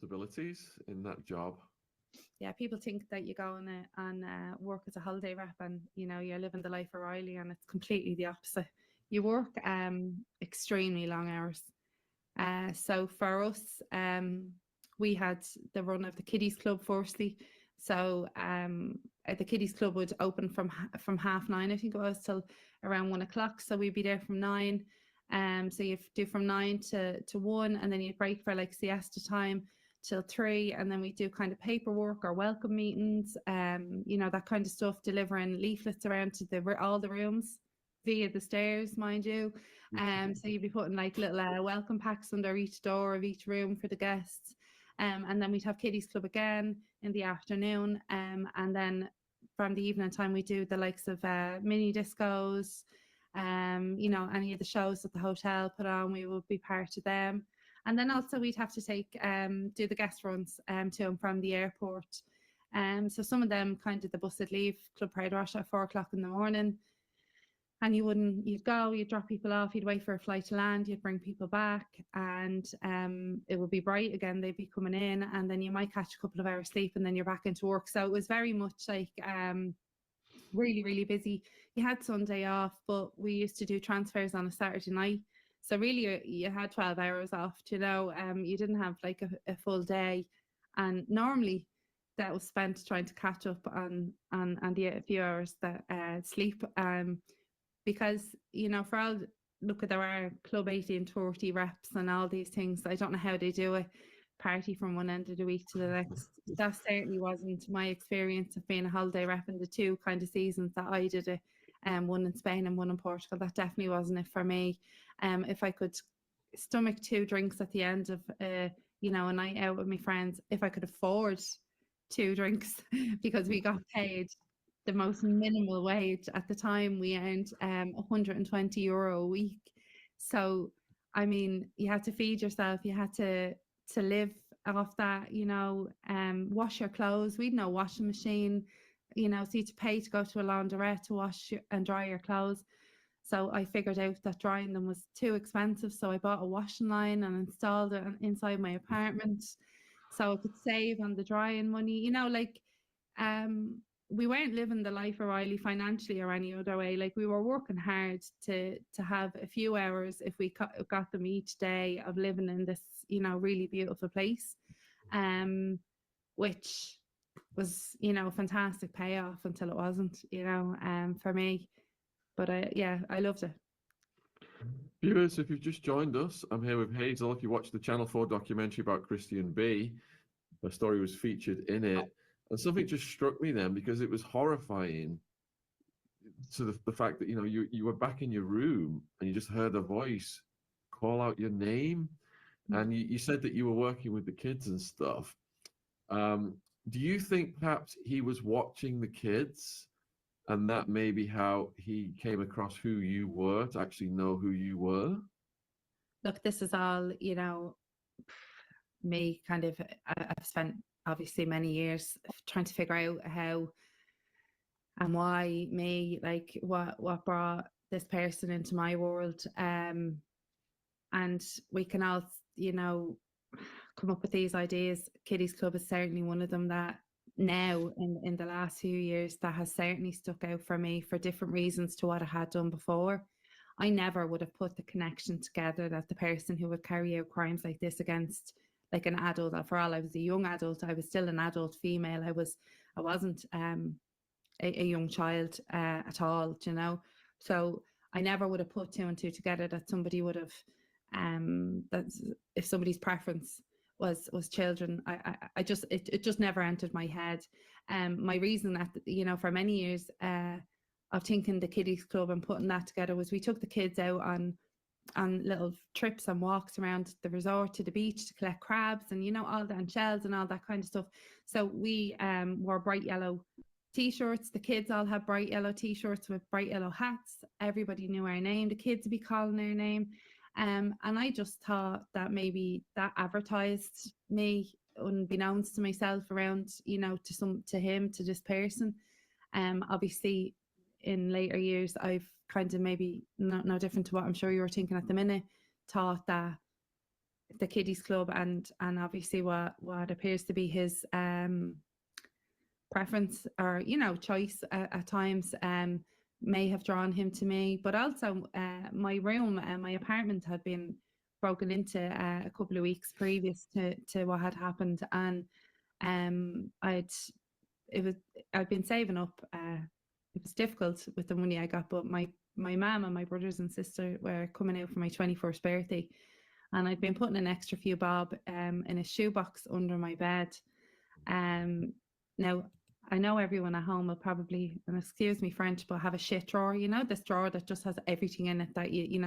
responsibilities in that job. Yeah, people think that you go and work as a holiday rep and you're living the life of Riley, and it's completely the opposite. You work extremely long hours. So for us, we had the run of the kiddies club firstly. So the kiddies club would open from 9:30, I think it was, till around 1 o'clock. So we'd be there from 9. So you do from 9 to 1, and then you'd break for like siesta time till 3, and then we do kind of paperwork or welcome meetings, that kind of stuff, delivering leaflets around to all the rooms via the stairs, mind you. So you'd be putting like little welcome packs under each door of each room for the guests. And then we'd have kiddies club again in the afternoon. And then from the evening time, we do the likes of mini discos, any of the shows that the hotel put on, we would be part of them. And then also we'd have to do the guest runs to and from the airport. So some of them kind of the bus would leave Club Pride Wash at 4 o'clock in the morning. And you'd go, you'd drop people off, you'd wait for a flight to land, you'd bring people back, and it would be bright again, they'd be coming in, and then you might catch a couple of hours sleep and then you're back into work. So it was very much like really, really busy. You had Sunday off, but we used to do transfers on a Saturday night. So really you had 12 hours off, you didn't have like a full day. And normally that was spent trying to catch up on the few hours that sleep. Because, for all, look, there are Club 1830 reps and all these things. I don't know how they do it, party from one end of the week to the next. That certainly wasn't my experience of being a holiday rep in the two kind of seasons that I did it, one in Spain and one in Portugal. That definitely wasn't it for me. If I could stomach 2 drinks at the end of, a night out with my friends, if I could afford 2 drinks because we got paid the most minimal wage at the time, we earned €120 a week. So, I mean, you had to feed yourself, you had to live off that, wash your clothes. We'd no washing machine, so you had to pay to go to a laundrette to wash and dry your clothes. So I figured out that drying them was too expensive. So I bought a washing line and installed it inside my apartment so I could save on the drying money, we weren't living the life of Riley financially or any other way. Like, we were working hard to have a few hours, if we got them each day, of living in this, really beautiful place, which was, fantastic payoff until it wasn't, for me. But I loved it. Viewers, if you've just joined us, I'm here with Hazel. If you watched the Channel 4 documentary about Christian B, her story was featured in it. And something just struck me then, because it was horrifying. So the fact that, you were back in your room and you just heard a voice call out your name. And you said that you were working with the kids and stuff. Do you think perhaps he was watching the kids, and that may be how he came across who you were, to actually know who you were? Look, this is all, me kind of, I've spent obviously many years trying to figure out how and why me, like what brought this person into my world. And we can all, come up with these ideas. Kiddies Club is certainly one of them that now in the last few years that has certainly stuck out for me for different reasons to what I had done before. I never would have put the connection together that the person who would carry out crimes like this against like an adult, for all I was a young adult, I was still an adult female. I wasn't a young child at all, So I never would have put 2 and 2 together that somebody would have that if somebody's preference was children. It just never entered my head. My reason that, for many years of thinking the kiddies club and putting that together was we took the kids out on little trips and walks around the resort to the beach to collect crabs and all that, and shells and all that kind of stuff. So we wore bright yellow t-shirts. The kids all had bright yellow t-shirts with bright yellow hats. Everybody knew our name. The kids would be calling our name. And I just thought that maybe that advertised me, unbeknownst to myself, around, to him, to this person. Obviously in later years, I've kind of maybe no different to what I'm sure you were thinking at the minute, thought that the kiddies club, and obviously what appears to be his preference, or choice at times, may have drawn him to me. But also my room and my apartment had been broken into a couple of weeks previous to what had happened, and I'd been saving up. It was difficult with the money I got, but my mum and my brothers and sister were coming out for my 21st birthday, and I'd been putting an extra few bob in a shoebox under my bed. Now, I know everyone at home will probably, and excuse me French, but have a shit drawer. This drawer that just has everything in it that you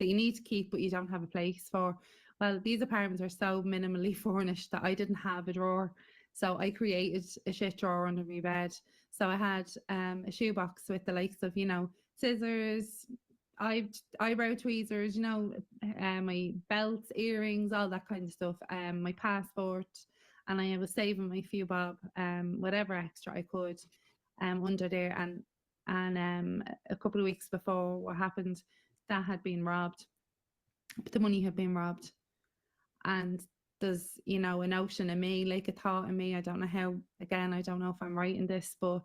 need to keep, but you don't have a place for. Well, these apartments are so minimally furnished that I didn't have a drawer. So I created a shit drawer under my bed. So I had a shoebox with the likes of, scissors, eyebrow tweezers, my belts, earrings, all that kind of stuff, my passport, and I was saving my few bob, whatever extra I could, under there. And a couple of weeks before what happened, that had been robbed. The money had been robbed, and there's a notion in me, like a thought in me. I don't know how. Again, I don't know if I'm right in this, but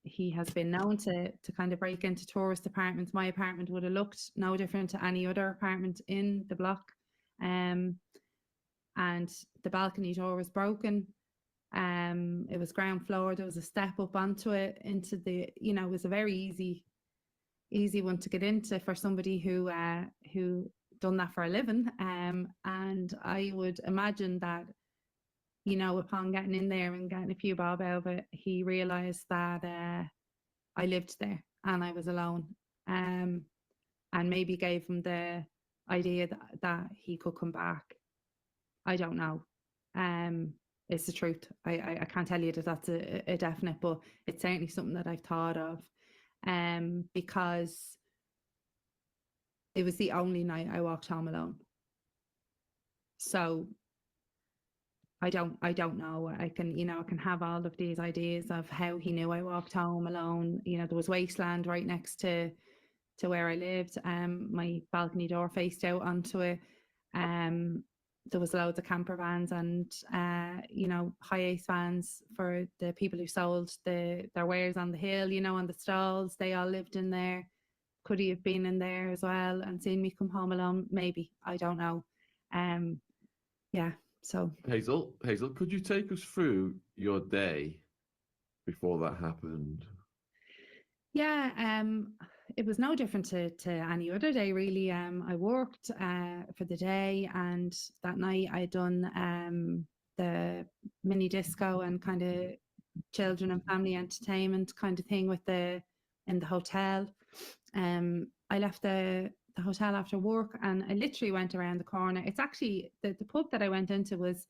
he has been known to kind of break into tourist apartments. My apartment would have looked no different to any other apartment in the block, and the balcony door was broken. It was ground floor. There was a step up onto it, into the, it was a very easy one to get into for somebody who done that for a living. And I would imagine that, upon getting in there and getting a few bob out of it, he realised that I lived there and I was alone. And maybe gave him the idea that he could come back. I don't know. It's the truth. I can't tell you that that's a definite, but it's certainly something that I've thought of. Because it was the only night I walked home alone. So I don't know. I can have all of these ideas of how he knew I walked home alone. There was wasteland right next to where I lived. My balcony door faced out onto it. There was loads of camper vans and high ace vans for the people who sold their wares on the hill, on the stalls. They all lived in there. Could he have been in there as well and seen me come home alone? Maybe. I don't know. Yeah. So Hazel, could you take us through your day before that happened? Yeah, it was no different to any other day, really. I worked for the day, and that night I'd done the mini disco and kind of children and family entertainment kind of thing in the hotel. I left the hotel after work, and I literally went around the corner. It's actually the pub that I went into was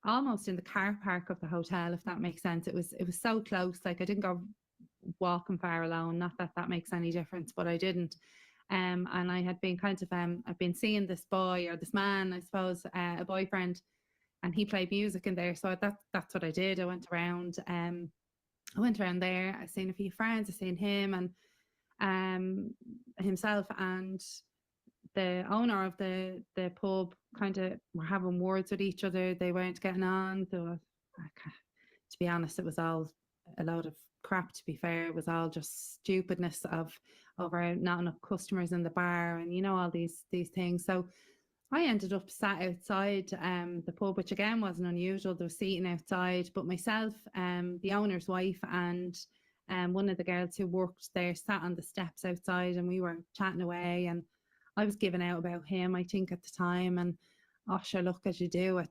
almost in the car park of the hotel, if that makes sense. It was so close. Like, I didn't go walking far alone, not that that makes any difference, but I didn't. And I had been I've been seeing this boy, or this man, I suppose, a boyfriend, and he played music in there. So that's what I did. I went around there. I seen a few friends. I seen him and himself and the owner of the pub kind of were having words with each other. They weren't getting on. To be honest, it was all a load of crap, to be fair. It was all just stupidness of over not enough customers in the bar, and all these things. So I ended up sat outside the pub, which again wasn't unusual. There was seating outside, but myself, the owner's wife, and one of the girls who worked there sat on the steps outside, and we were chatting away, and I was giving out about him, I think, at the time. And sure, look, as you do at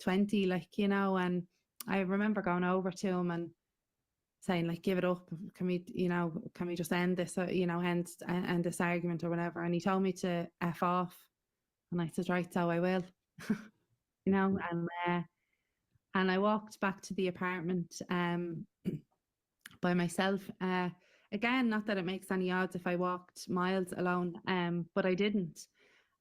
20, like, and I remember going over to him and saying, like, give it up. Can we just end this, end this argument or whatever? And he told me to F off. And I said, right, so I will, and I walked back to the apartment by myself. Again, not that it makes any odds if I walked miles alone, but I didn't.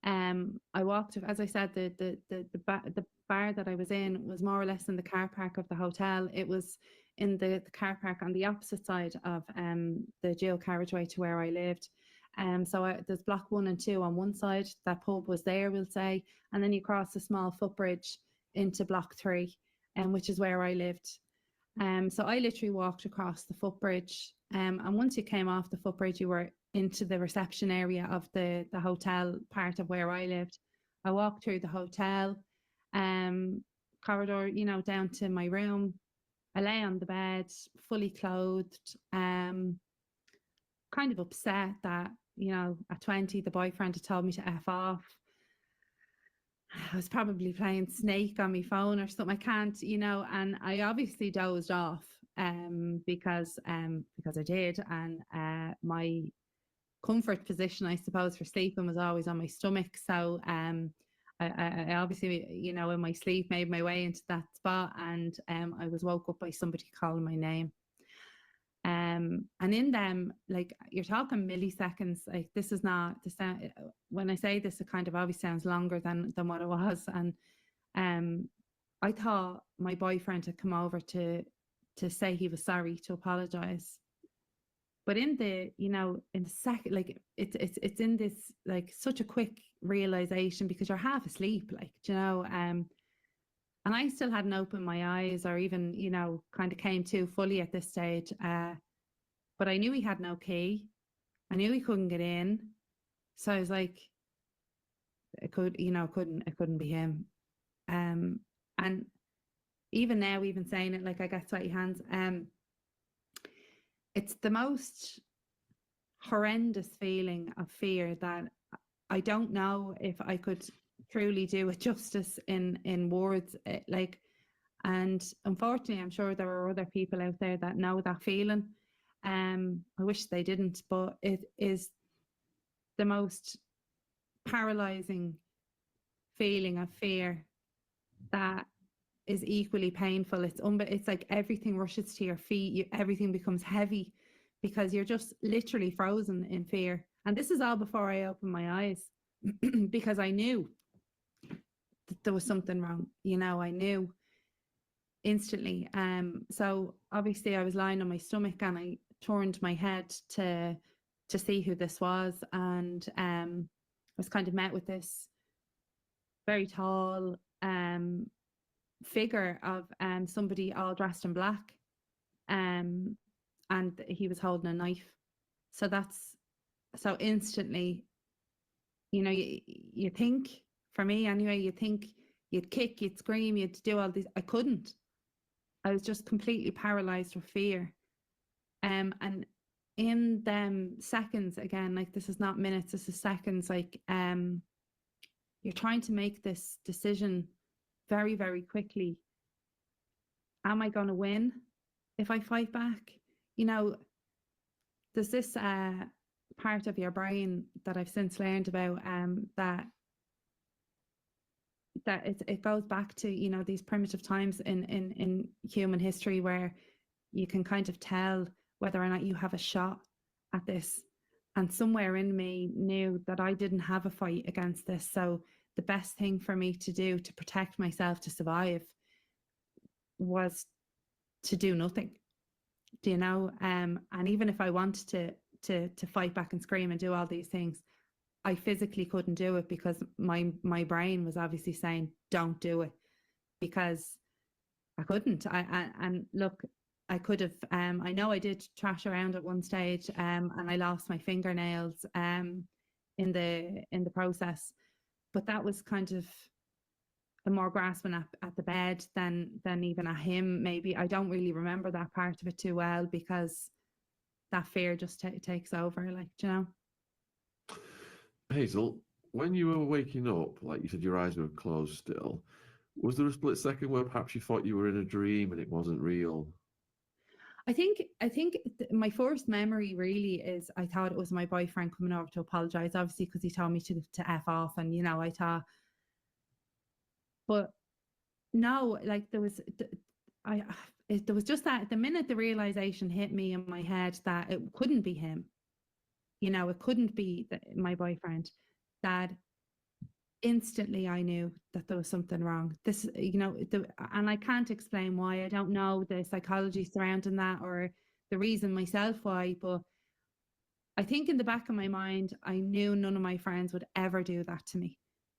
I walked, as I said, the bar that I was in was more or less in the car park of the hotel. It was in the car park on the opposite side of the dual carriageway to where I lived. There's block 1 and 2 on one side. That pub was there, we'll say, and then you cross a small footbridge into block 3, which is where I lived. So I literally walked across the footbridge, and once you came off the footbridge, you were into the reception area of the hotel part of where I lived. I walked through the hotel corridor, down to my room. I lay on the bed, fully clothed, kind of upset that, at 20, the boyfriend had told me to F off. I was probably playing Snake on my phone or something. I can't, and I obviously dozed off because I did. And my comfort position, I suppose, for sleeping was always on my stomach. So I obviously, in my sleep made my way into that spot, and I was woke up by somebody calling my name. And in them, like, you're talking milliseconds. Like, this is not the sound. When I say this, it kind of obviously sounds longer than what it was. And I thought my boyfriend had come over to say he was sorry, to apologize. But in the, in the second, like, it's in this, like, such a quick realization, because you're half asleep, like, and I still hadn't opened my eyes, or even, kind of came to fully at this stage. But I knew he had no key. I knew he couldn't get in. So I was like, it couldn't be him. And even now, even saying it, like, I get sweaty hands. It's the most horrendous feeling of fear that I don't know if I could truly do it justice in words. Like, and unfortunately, I'm sure there are other people out there that know that feeling. I wish they didn't, but it is the most paralyzing feeling of fear that is equally painful. It's like everything rushes to your feet. Everything becomes heavy, because you're just literally frozen in fear. And this is all before I opened my eyes, because I knew that there was something wrong. I knew instantly. So obviously I was lying on my stomach, and I turned my head to see who this was, and I was kind of met with this very tall figure of somebody all dressed in black, and he was holding a knife. So instantly, you think, for me anyway, you think you'd kick, you'd scream, you'd do all these. I couldn't. I was just completely paralyzed with fear. And in them seconds, again, like, this is not minutes, this is seconds, like, you're trying to make this decision very, very quickly. Am I going to win if I fight back? There's this part of your brain that I've since learned about, that it goes back to, these primitive times in human history, where you can kind of tell whether or not you have a shot at this. And somewhere in me knew that I didn't have a fight against this. So the best thing for me to do to protect myself, to survive, was to do nothing. And even if I wanted to fight back and scream and do all these things, I physically couldn't do it, because my brain was obviously saying, don't do it, because I couldn't. And look, I could have, I know I did trash around at one stage, and I lost my fingernails in the process, but that was kind of a more grasping at the bed than even at him. Maybe I don't really remember that part of it too well, because that fear just takes over, like, Hazel, when you were waking up, like you said, your eyes were closed still. Was there a split second where perhaps you thought you were in a dream and it wasn't real? I think my first memory really is, I thought it was my boyfriend coming over to apologize, obviously, because he told me to F off, and I thought, but no, like, there was just that, the minute the realization hit me in my head that it couldn't be him, it couldn't be my boyfriend, that instantly I knew that there was something wrong. This, and I can't explain why. I don't know the psychology surrounding that, or the reason myself why, but I think in the back of my mind, I knew none of my friends would ever do that to me.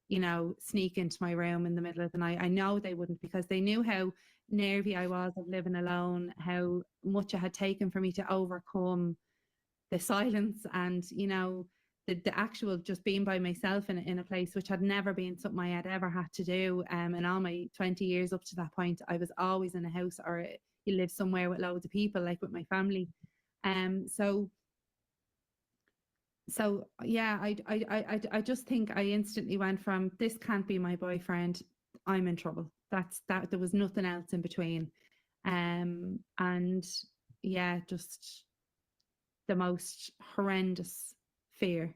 You know, sneak into my room in the middle of the night. I know they wouldn't, because they knew how nervy I was of living alone, how much it had taken for me to overcome the silence and, you know, the actual just being by myself in a place which had never been something I had ever had to do. And all my 20 years up to that point, I was always in a house, or you live somewhere with loads of people, like with my family. So yeah, I just think I instantly went from, this can't be my boyfriend, I'm in trouble. That's that. There was nothing else in between. And yeah, just the most horrendous fear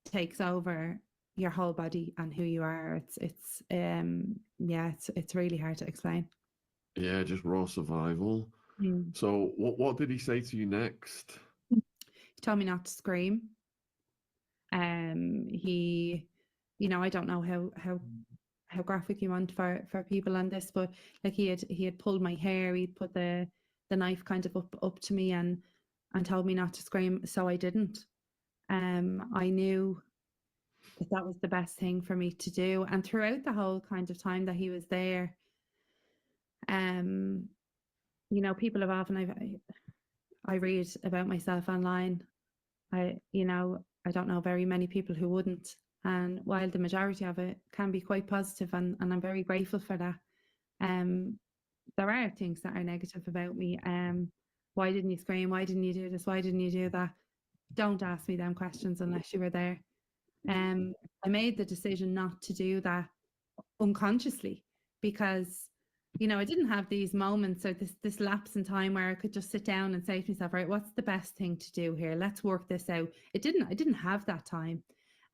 takes over your whole body and who you are. It's really hard to explain. Yeah, just raw survival. Mm. So what did he say to you next? He told me not to scream. He, you know, I don't know how graphic you want for people on this, but like he had pulled my hair, he'd put the knife kind of up to me and told me not to scream, so I didn't. I knew that was the best thing for me to do, and throughout the whole kind of time that he was there, um, you know, people have often I read about myself online. You know, I don't know very many people who wouldn't. And while the majority of it can be quite positive, and I'm very grateful for that, there are things that are negative about me. Why didn't you scream? Why didn't you do this? Why didn't you do that? Don't ask me them questions unless you were there. I made the decision not to do that unconsciously, because you know, I didn't have these moments or this lapse in time where I could just sit down and say to myself, right, what's the best thing to do here? Let's work this out. I didn't have that time.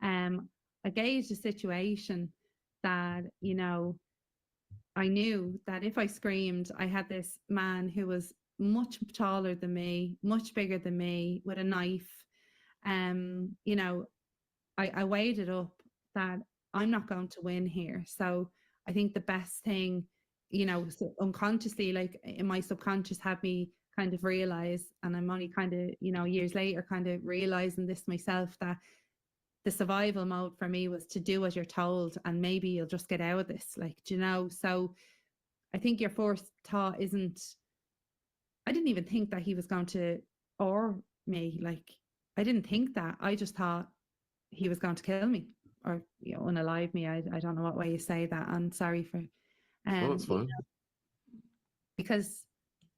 I gauged a situation that, you know, I knew that if I screamed, I had this man who was much taller than me, much bigger than me, with a knife. You know, I weighed it up that I'm not going to win here. So I think the best thing, you know, so unconsciously, like in my subconscious, had me kind of realize, and I'm only kind of, you know, years later kind of realizing this myself, that the survival mode for me was to do as you're told, and maybe you'll just get out of this, like, do you know? So I think your first thought isn't, I didn't even think that he was going to, or me, like, I didn't think that. I just thought he was going to kill me, or, you know, unalive me. I don't know what way you say that. I'm sorry for, Oh, that's you fine. know, because,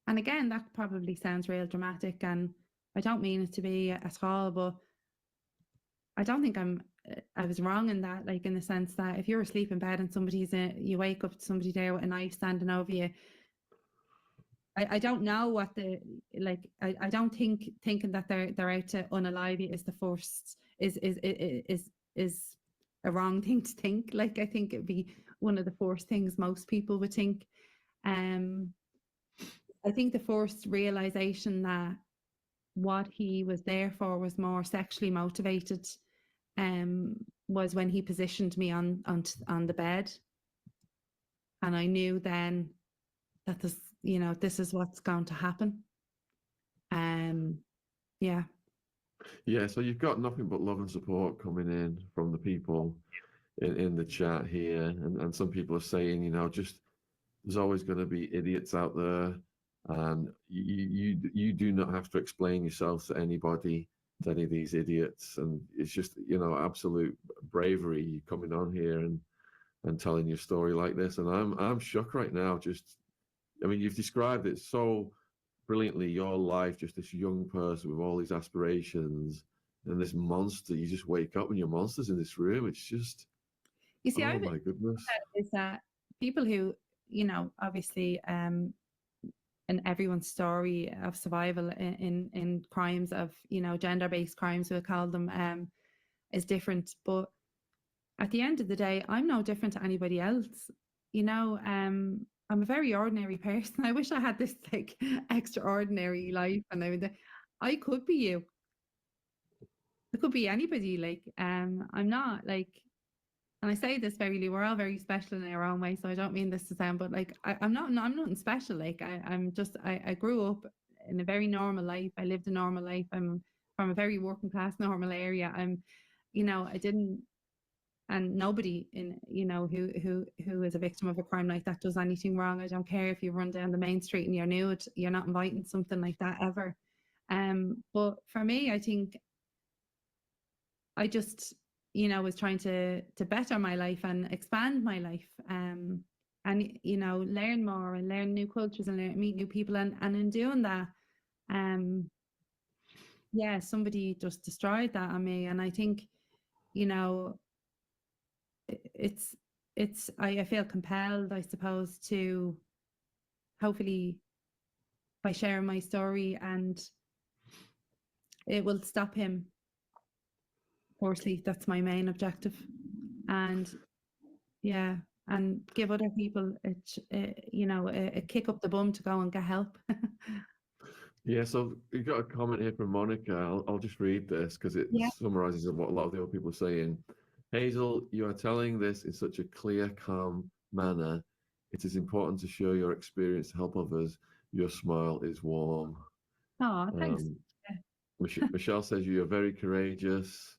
and again, that probably sounds real dramatic, and I don't mean it to be at all, but I don't think I was wrong in that, like, in the sense that if you're asleep in bed and you wake up to somebody there with a knife standing over you, I don't know what like, I don't think thinking that they're out to unalive you is the first, is a wrong thing to think. Like, I think it'd be one of the first things most people would think. Um, I think the first realization that what he was there for was more sexually motivated, was when he positioned me on the bed, and I knew then that this is what's going to happen. Yeah. Yeah, so you've got nothing but love and support coming in from the people in the chat here. And some people are saying, you know, just there's always going to be idiots out there. And you do not have to explain yourself to anybody, to any of these idiots. And it's just, you know, absolute bravery coming on here and telling your story like this. And I'm shocked right now. Just, I mean, you've described it so brilliantly, your life, just this young person with all these aspirations and this monster. You just wake up and your monster's in this room. It's just, You see, I oh would my goodness. say is that people who, you know, obviously, in everyone's story of survival in crimes of, you know, gender-based crimes, we'll call them, is different. But at the end of the day, I'm no different to anybody else. You know, I'm a very ordinary person. I wish I had this like extraordinary life, and I could be you. I could be anybody. Like, I'm not like, and I say this very, we're all very special in our own way. So I don't mean this to sound, but like, I'm nothing special. Like, I'm just, I grew up in a very normal life. I lived a normal life. I'm from a very working class normal area. I'm, you know, I didn't, and nobody in, you know, who is a victim of a crime like that does anything wrong. I don't care if you run down the main street and you're nude, you're not inviting something like that ever. But for me, I think I just, you know, was trying to better my life and expand my life. And you know, learn more and learn new cultures and meet new people, and in doing that, yeah, somebody just destroyed that on me. And I think, you know, it's I feel compelled, I suppose, to hopefully, by sharing my story, and it will stop him. Firstly, that's my main objective, and yeah, and give other people you know, a kick up the bum to go and get help. Yeah, so you got a comment here from Monica. I'll just read this because it Yeah. summarizes what a lot of the other people are saying. Hazel, you are telling this in such a clear, calm manner. It is important to share your experience to help others. Your smile is warm. Oh, thanks. Yeah. Michelle says you're very courageous.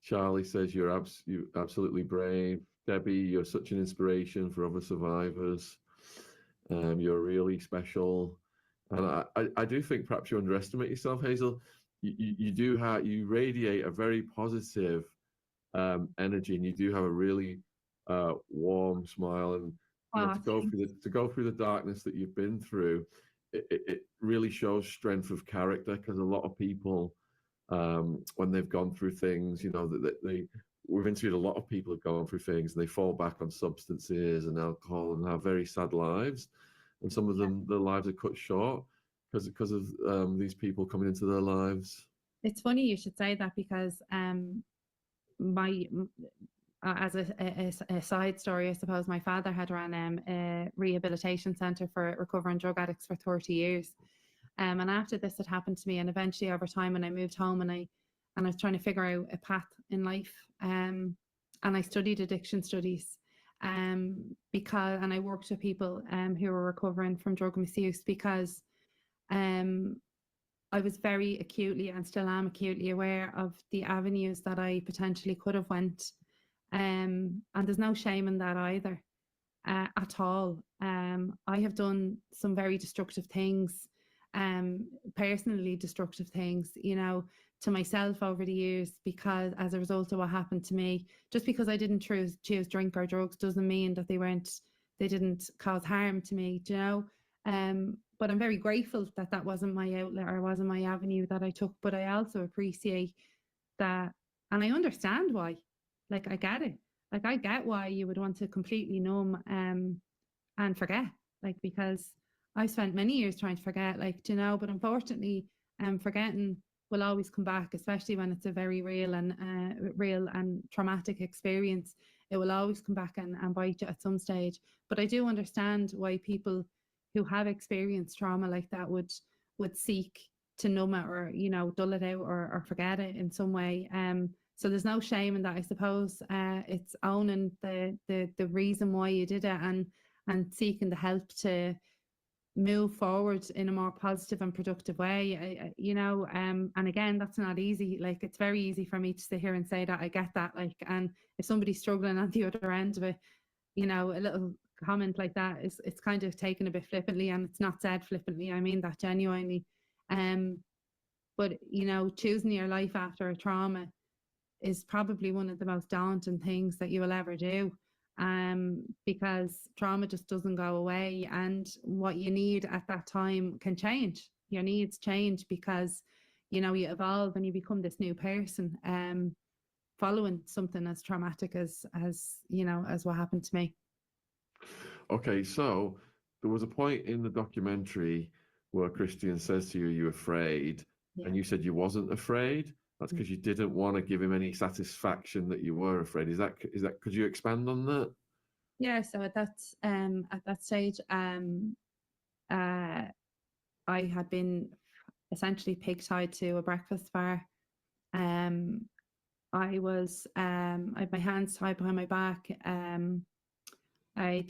Charlie says you're absolutely brave. Debbie, you're such an inspiration for other survivors. You're really special. And I do think perhaps you underestimate yourself, Hazel. You radiate a very positive energy, and you do have a really warm smile. And you know, Oh, to go through the darkness that you've been through, it really shows strength of character, because a lot of people, when they've gone through things, you know, we've interviewed a lot of people who've gone through things, and they fall back on substances and alcohol and have very sad lives, and some of them, their lives are cut short because of these people coming into their lives. it's funny you should say that, because my as a side story, I suppose, my father had run a rehabilitation centre for recovering drug addicts for 30 years. And after this had happened to me, and eventually over time, when I moved home, and I was trying to figure out a path in life, and I studied addiction studies, because, and I worked with people who were recovering from drug misuse, because I was very acutely, and still am acutely, aware of the avenues that I potentially could have went. And there's no shame in that either, at all. I have done some very destructive things, personally destructive things, you know, to myself over the years, because as a result of what happened to me. Just because I didn't choose drink or drugs doesn't mean that they didn't cause harm to me, you know. But I'm very grateful that that wasn't my outlet, or wasn't my avenue that I took. But I also appreciate that, and I understand why. Like, I get it. Like, I get why you would want to completely numb and forget. Like, because I spent many years trying to forget, like, you know, but unfortunately, forgetting will always come back, especially when it's a very real and traumatic experience. It will always come back and bite you at some stage. But I do understand why people who have experienced trauma like that would seek to numb it, or, you know, dull it out, or forget it in some way. So there's no shame in that, I suppose. It's owning the reason why you did it, and seeking the help to move forward in a more positive and productive way. You know, and again, that's not easy. Like, it's very easy for me to sit here and say that. I get that. Like, and if somebody's struggling at the other end of it, you know, a little comment like that it's kind of taken a bit flippantly, and it's not said flippantly. I mean that genuinely. But, you know, choosing your life after a trauma is probably one of the most daunting things that you will ever do, because trauma just doesn't go away, and what you need at that time can change. Your needs change, because, you know, you evolve and you become this new person, following something as traumatic as you know, as what happened to me. Okay, so there was a point in the documentary where Christian says to you, "You're afraid," Yeah. and you said you wasn't afraid. That's because you didn't want to give him any satisfaction that you were afraid. Is that? Could you expand on that? Yeah. So at that stage, I had been essentially pig tied to a breakfast bar. I had my hands tied behind my back. There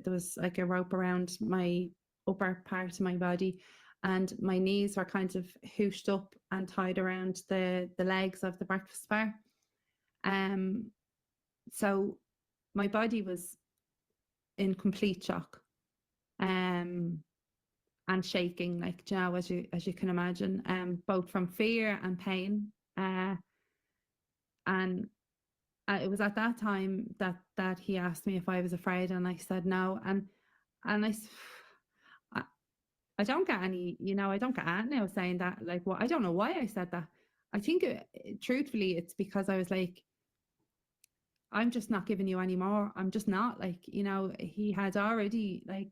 was like a rope around my upper part of my body, and my knees were kind of hooshed up and tied around the legs of the breakfast bar. So my body was in complete shock, and shaking, like, you know, as you can imagine, both from fear and pain. And it was at that time that he asked me if I was afraid, and I said no. And I, I don't get any, you know, I don't get at now saying that. Like, what? I don't know why I said that. I think, truthfully, it's because I was like, I'm just not giving you any more. I'm just not, like, you know, he had already, like,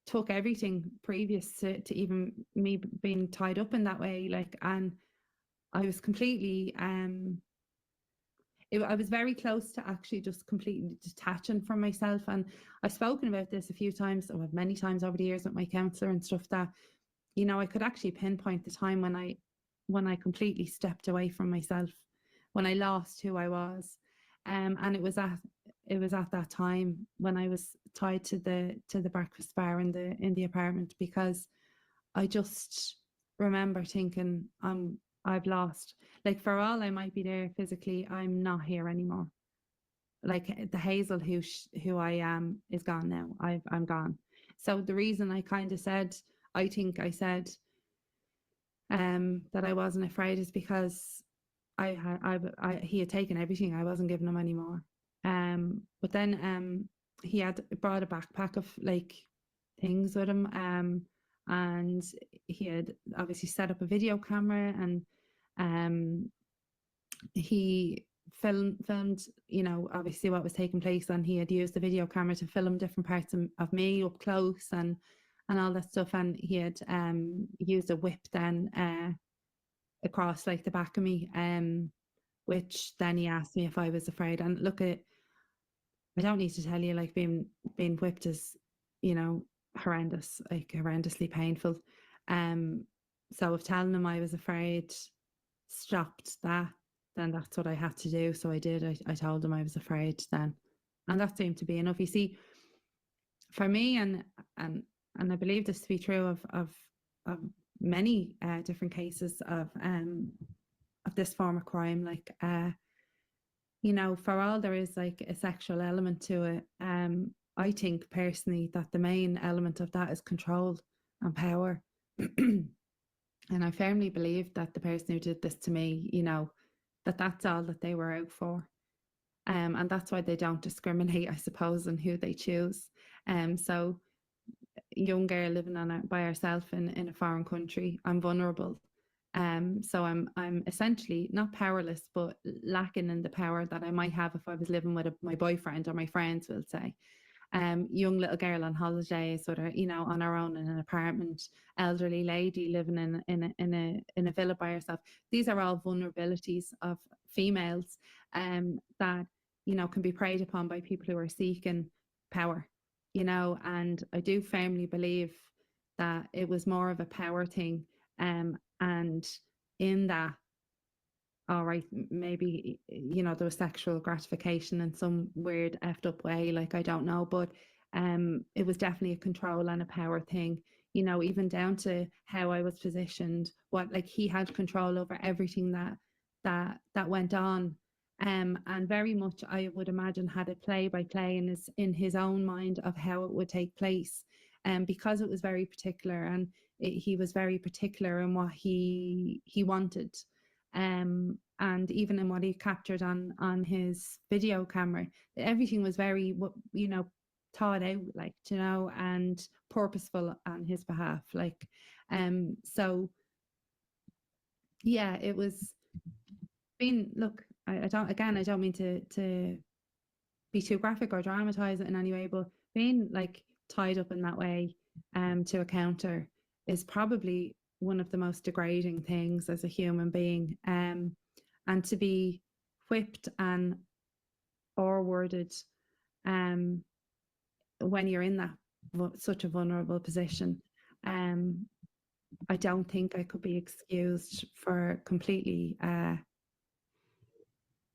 took everything previous to even me being tied up in that way. Like, and I was completely, I was very close to actually just completely detaching from myself. And I've spoken about this a few times, or many times over the years with my counsellor and stuff, that, you know, I could actually pinpoint the time when I completely stepped away from myself, when I lost who I was. And it was at that time when I was tied to the breakfast bar in the apartment, because I just remember thinking, I've lost. Like, for all I might be there physically, I'm not here anymore. Like, the Hazel who I am is gone now. I'm gone. So the reason I kind of said, I think I said, that I wasn't afraid, is because he had taken everything. I wasn't giving him any more. But then he had brought a backpack of, like, things with him. And he had obviously set up a video camera, and he filmed, you know, obviously what was taking place, and he had used the video camera to film different parts of me up close, and all that stuff. And he had used a whip then across, like, the back of me, which then he asked me if I was afraid. And look, I don't need to tell you, like, being whipped is, you know, horrendous, like, horrendously painful. So if telling him I was afraid stopped that, then that's what I had to do. So I did. I told him I was afraid then, and that seemed to be enough. You see, for me, and I believe this to be true of many different cases of this form of crime, like, you know, for all there is, like, a sexual element to it, I think personally that the main element of that is control and power. And I firmly believe that the person who did this to me, you know, that's all that they were out for. And that's why they don't discriminate, I suppose, on who they choose. So, young girl living by herself in a foreign country, I'm vulnerable. So I'm essentially not powerless, but lacking in the power that I might have if I was living with my boyfriend or my friends, will say. Young little girl on holidays, sort of, you know, on her own in an apartment, elderly lady living in a villa by herself. These are all vulnerabilities of females, that, you know, can be preyed upon by people who are seeking power, you know. And I do firmly believe that it was more of a power thing, and in that, all right, maybe, you know, there was sexual gratification in some weird effed up way, like, I don't know, but it was definitely a control and a power thing, you know, even down to how I was positioned, what, like, he had control over everything that went on, and very much, I would imagine, had a play by play in his own mind of how it would take place, because it was very particular, and he was very particular in what he wanted. And even in what he captured on his video camera, everything was very, you know, thought out, like, you know, and purposeful on his behalf, like. So yeah, it was being, look, I don't mean to be too graphic or dramatize it in any way, but being, like, tied up in that way to a counter is probably one of the most degrading things as a human being, and to be whipped and or worded when you're in that such a vulnerable position, I don't think I could be excused for completely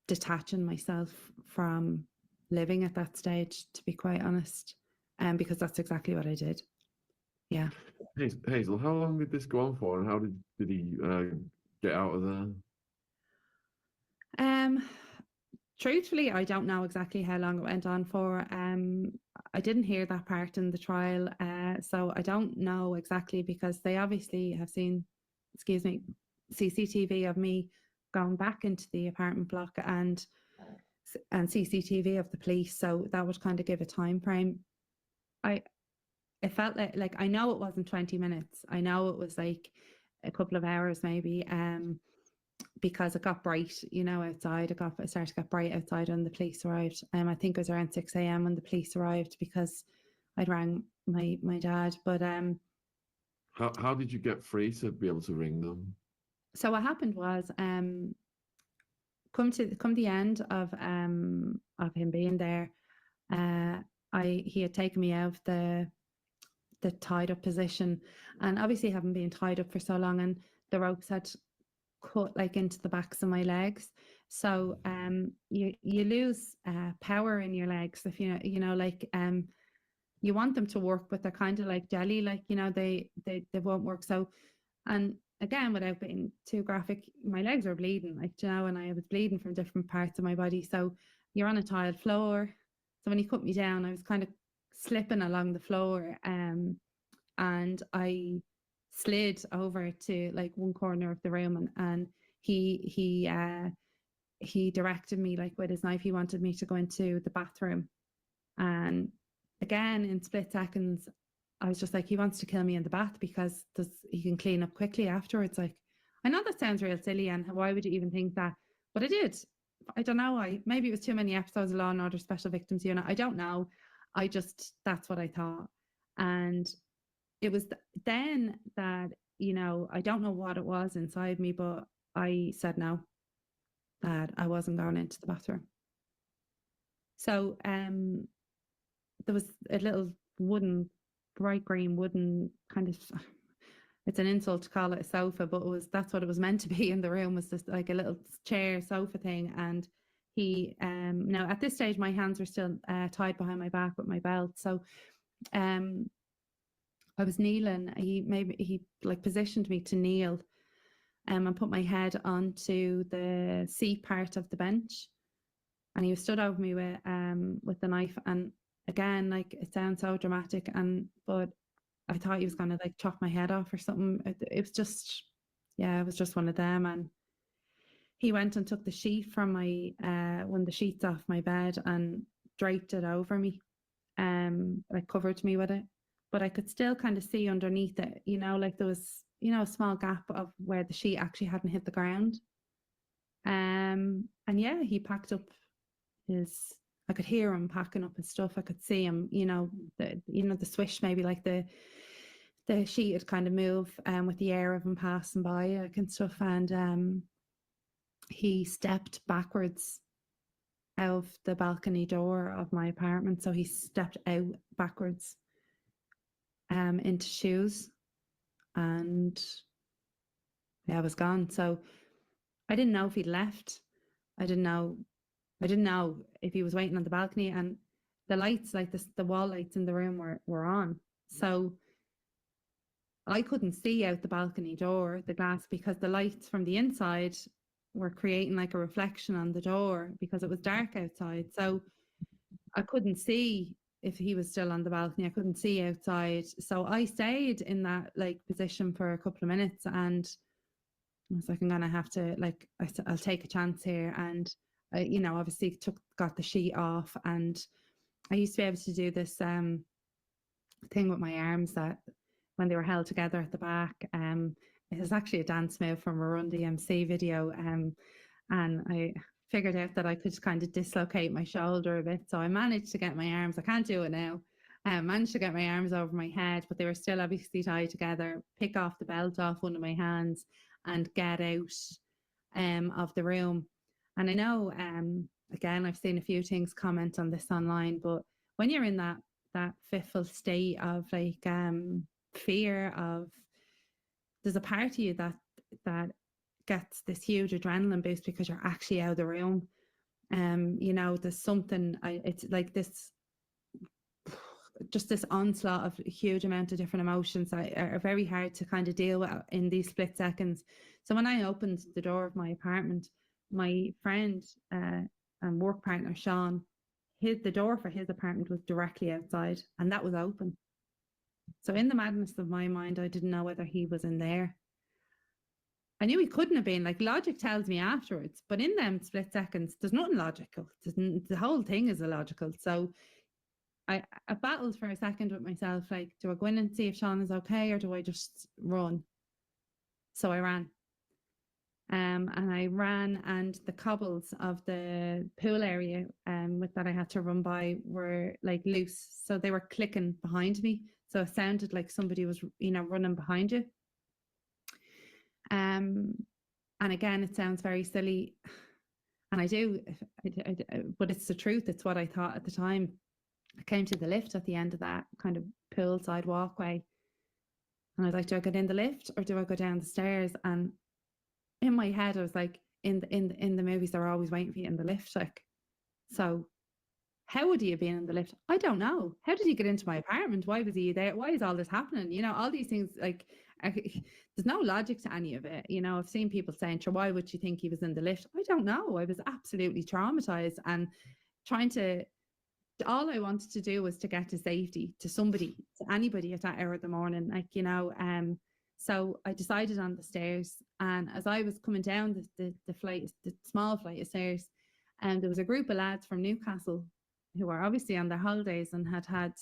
detaching myself from living at that stage, to be quite honest, because that's exactly what I did. Yeah. Hazel, how long did this go on for, and how did he get out of there? Um, Truthfully, I don't know exactly how long it went on for. I didn't hear that part in the trial, so I don't know exactly because they obviously have seen, excuse me, CCTV of me going back into the apartment block and CCTV of the police. So that would kind of give a time frame. I It felt like I know it wasn't 20 minutes. I know it was like a couple of hours maybe. Because it got bright, outside. It started to get bright outside when the police arrived. I think it was around 6 a.m. when the police arrived because I'd rang my dad. But How did you get free to be able to ring them? so what happened was come the end of him being there, he had taken me out of the tied up position, and obviously having been tied up for so long, and the ropes had cut like into the backs of my legs. So you lose power in your legs if like you want them to work, but they're kind of like jelly, like they won't work. So, and again, without being too graphic, my legs were bleeding, like and I was bleeding from different parts of my body. So you're on a tiled floor. So when he cut me down, I was kind of slipping along the floor, and I slid over to like one corner of the room, and he directed me like with his knife. He wanted me to go into the bathroom, and again in split seconds I was just like, he wants to kill me in the bath because he can clean up quickly afterwards. Like, I know that sounds real silly, and why would you even think that? But I did. I don't know. Maybe it was too many episodes of Law and Order Special Victims Unit. I don't know. That's what I thought. And it was then that, I don't know what it was inside me, but I said no, that I wasn't going into the bathroom. So there was a little bright green wooden kind of, it's an insult to call it a sofa, but that's what it was meant to be in the room, was just like a little chair sofa thing. And he now at this stage my hands were still tied behind my back with my belt. So I was kneeling. He like positioned me to kneel, and put my head onto the seat part of the bench, and he was stood over me with the knife. And again, like, it sounds so dramatic, but I thought he was gonna like chop my head off or something. It was just, yeah, it was just one of them. And he went and took the sheet from one of the sheets off my bed and draped it over me, like covered me with it. But I could still kind of see underneath it, like there was, a small gap of where the sheet actually hadn't hit the ground. And yeah, he packed up I could hear him packing up his stuff. I could see him, the swish, maybe like the sheet had kind of moved with the air of him passing by and stuff. And he stepped backwards out of the balcony door of my apartment. So he stepped out backwards into shoes, and yeah, I was gone. So I didn't know if he'd left. I didn't know if he was waiting on the balcony, and the lights, like the wall lights in the room were on. So I couldn't see out the balcony door, the glass, because the lights from the inside were creating like a reflection on the door because it was dark outside. So I couldn't see if he was still on the balcony. I couldn't see outside. So I stayed in that like position for a couple of minutes, and I was like, I'm gonna have to, like, I'll take a chance here. And I, obviously got the sheet off, and I used to be able to do this thing with my arms, that when they were held together at the back, it was actually a dance move from a Run DMC video, and I figured out that I could kind of dislocate my shoulder a bit. So I managed to get my arms, I can't do it now, managed to get my arms over my head, but they were still obviously tied together, pick off the belt off one of my hands and get out of the room. And I know, again, I've seen a few things comment on this online, but when you're in that fitful state of like fear of, there's a part of you that gets this huge adrenaline boost because you're actually out of the room. There's something, it's like this, just this onslaught of a huge amount of different emotions that are very hard to kind of deal with in these split seconds. So when I opened the door of my apartment, my friend and work partner, Shaun, the door for his apartment was directly outside, and that was open. So in the madness of my mind, I didn't know whether he was in there. I knew he couldn't have been. Like, logic tells me afterwards, but in them split seconds, there's nothing logical. The whole thing is illogical. So I battled for a second with myself, like, do I go in and see if Shaun is okay, or do I just run? So I ran. And I ran, and the cobbles of the pool area that I had to run by were like loose. So they were clicking behind me. So it sounded like somebody was, running behind you. And again, it sounds very silly. And I do, but it's the truth. It's what I thought at the time. I came to the lift at the end of that kind of poolside walkway. And I was like, do I get in the lift or do I go down the stairs? And in my head, I was like, in the movies, they're always waiting for you in the lift. Like, so how would he have been in the lift? I don't know. How did he get into my apartment? Why was he there? Why is all this happening? All these things, like, there's no logic to any of it. I've seen people saying, sure, why would you think he was in the lift? I don't know. I was absolutely traumatized and all I wanted to do was to get to safety, to somebody, to anybody at that hour of the morning, so I decided on the stairs, and as I was coming down the flight, the small flight of stairs, and there was a group of lads from Newcastle who were obviously on their holidays and had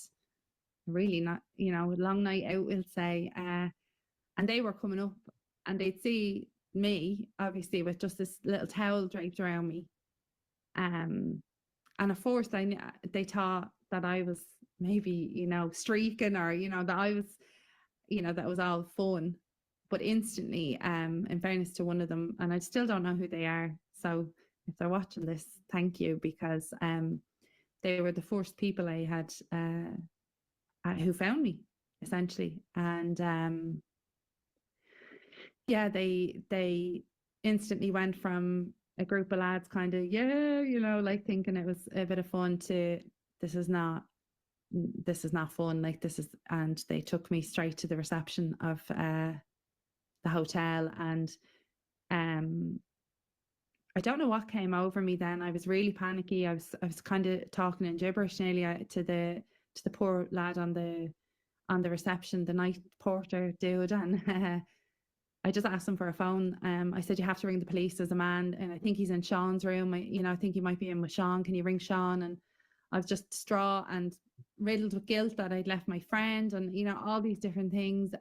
really not, a long night out, we'll say, and they were coming up, and they'd see me, obviously, with just this little towel draped around me. And at first, they thought that I was maybe, streaking, or, that I was, that was all fun. But instantly, in fairness to one of them, and I still don't know who they are. So if they're watching this, thank you, because they were the first people I had who found me, essentially. And they instantly went from a group of lads kind of, like thinking it was a bit of fun, to this is not fun, like and they took me straight to the reception of the hotel, and I don't know what came over me then. I was really panicky. I was kind of talking in gibberish nearly to the poor lad on the reception, the night porter dude, and I just asked him for a phone. I said, you have to ring the police. There's a man, and I think he's in Shaun's room. I think he might be in with Shaun. Can you ring Shaun? And I was just distraught and riddled with guilt that I'd left my friend, and all these different things.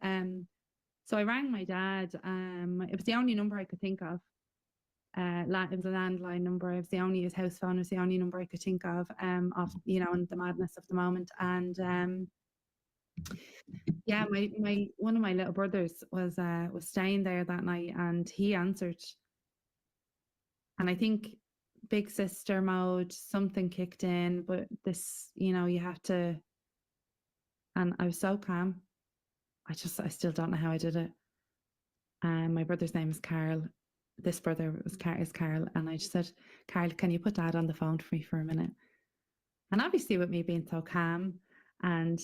So I rang my dad. It was the only number I could think of. It was a landline number. It was his house phone. It was the only number I could think of in the madness of the moment. And yeah, my one of my little brothers was staying there that night, and he answered. And I think big sister mode, something kicked in, but this, you have to. And I was so calm. I still don't know how I did it. My brother's name is Carl. This brother is Carl, and I just said, Carl, can you put Dad on the phone for me for a minute? And obviously, with me being so calm, and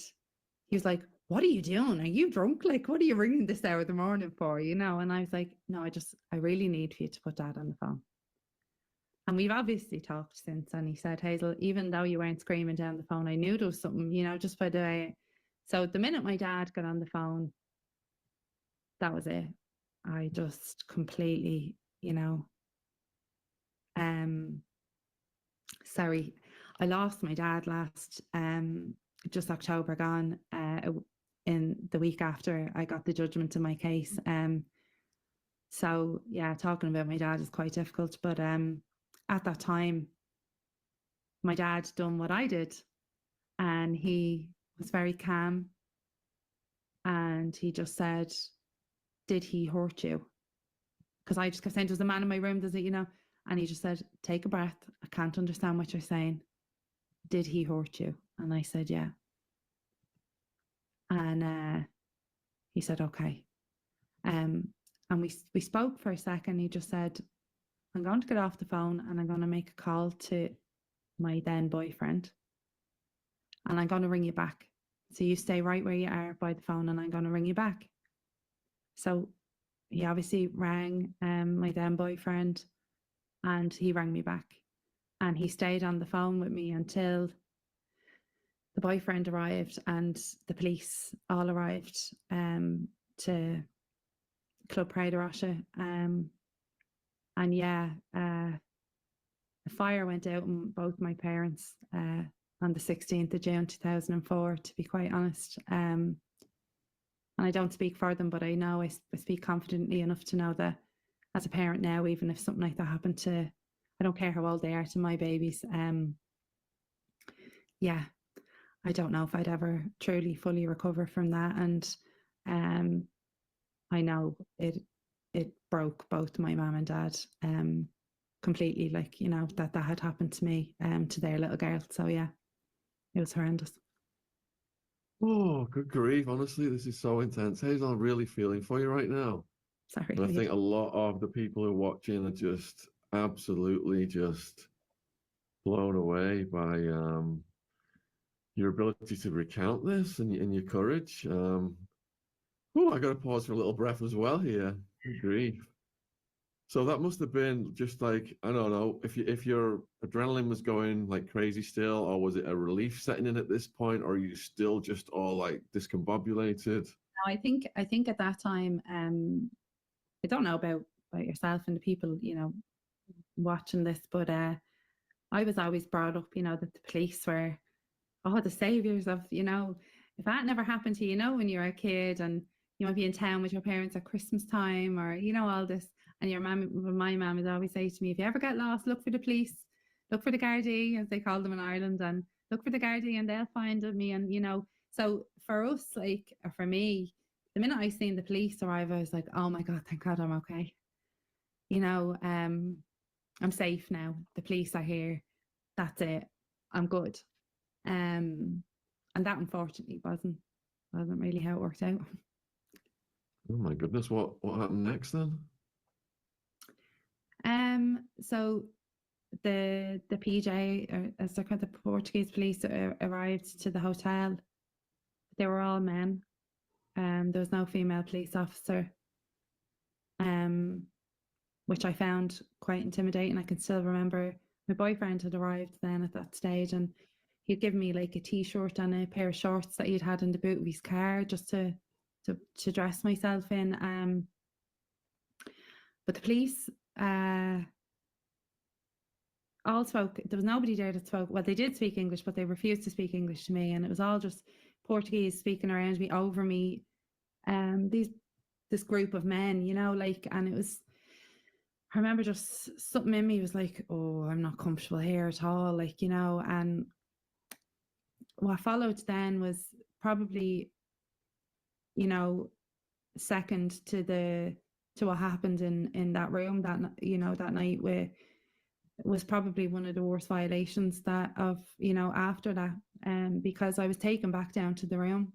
he was like, what are you doing? Are you drunk? Like, what are you ringing this hour of the morning for? And I was like, no, I really need for you to put Dad on the phone. And we've obviously talked since. And he said, Hazel, even though you weren't screaming down the phone, I knew there was something, just by the way. So the minute my dad got on the phone, that was it. I just completely, sorry, I lost my dad last, just October gone, in the week after I got the judgment in my case. So yeah, talking about my dad is quite difficult, but at that time, my dad done what I did, and he was very calm, and he just said, did he hurt you? Because I just kept saying, there's a man in my room, does it, and he just said, take a breath, I can't understand what you're saying, did he hurt you? And I said, yeah. And he said, okay. And we spoke for a second. He just said, I'm going to get off the phone and I'm going to make a call to my then boyfriend, and I'm going to ring you back. So you stay right where you are by the phone and I'm going to ring you back. So he obviously rang my then boyfriend and he rang me back. And he stayed on the phone with me until the boyfriend arrived and the police all arrived to Club Pride Russia. And yeah, a fire went out on both my parents on the 16th of June 2004, to be quite honest. And I don't speak for them, but I know I speak confidently enough to know that as a parent now, even if something like that happened to, I don't care how old they are, to my babies, yeah, I don't know if I'd ever truly fully recover from that. And I know it broke both my mum and dad completely, like, you know, that had happened to me, to their little girl. So yeah, it was horrendous. Oh, good grief. Honestly, this is so intense. Hazel, I'm really feeling for you right now. Sorry. And I think a lot of the people who are watching are just absolutely just blown away by your ability to recount this and your courage. Oh, I got to pause for a little breath as well here. Good grief. So that must have been just like, I don't know, if your adrenaline was going like crazy still, or was it a relief setting in at this point, or are you still just all like discombobulated? I think at that time, I don't know about yourself and the people, you know, watching this, but I was always brought up, you know, that the police were, oh, the saviors of, you know, if that never happened to you, you know, when you're a kid and you might be in town with your parents at Christmas time, or, you know, all this. And your mum, my mum would always say to me, if you ever get lost, look for the police, look for the Gardaí, as they call them in Ireland, and look for the Gardaí and they'll find me. And, you know, so for us, like, or for me, the minute I seen the police arrive, I was like, oh my God, thank God I'm okay. You know, I'm safe now. The police are here. That's it. I'm good. And that unfortunately wasn't really how it worked out. Oh my goodness, what happened next then? So the PJ, or as they're called, the Portuguese police, arrived to the hotel. They were all men. There was no female police officer. Which I found quite intimidating. I can still remember my boyfriend had arrived then at that stage, and he'd given me like a t-shirt and a pair of shorts that he'd had in the boot of his car just to dress myself in. But the police all spoke. There was nobody there that spoke. Well, they did speak English, but they refused to speak English to me, and it was all just Portuguese speaking around me, over me. This group of men, you know, like, and it was, I remember just something in me was like, oh, I'm not comfortable here at all, like, you know. And what followed then was probably, you know, second to what happened in that room that, you know, that night, where was probably one of the worst violations that of, you know, after that, because I was taken back down to the room.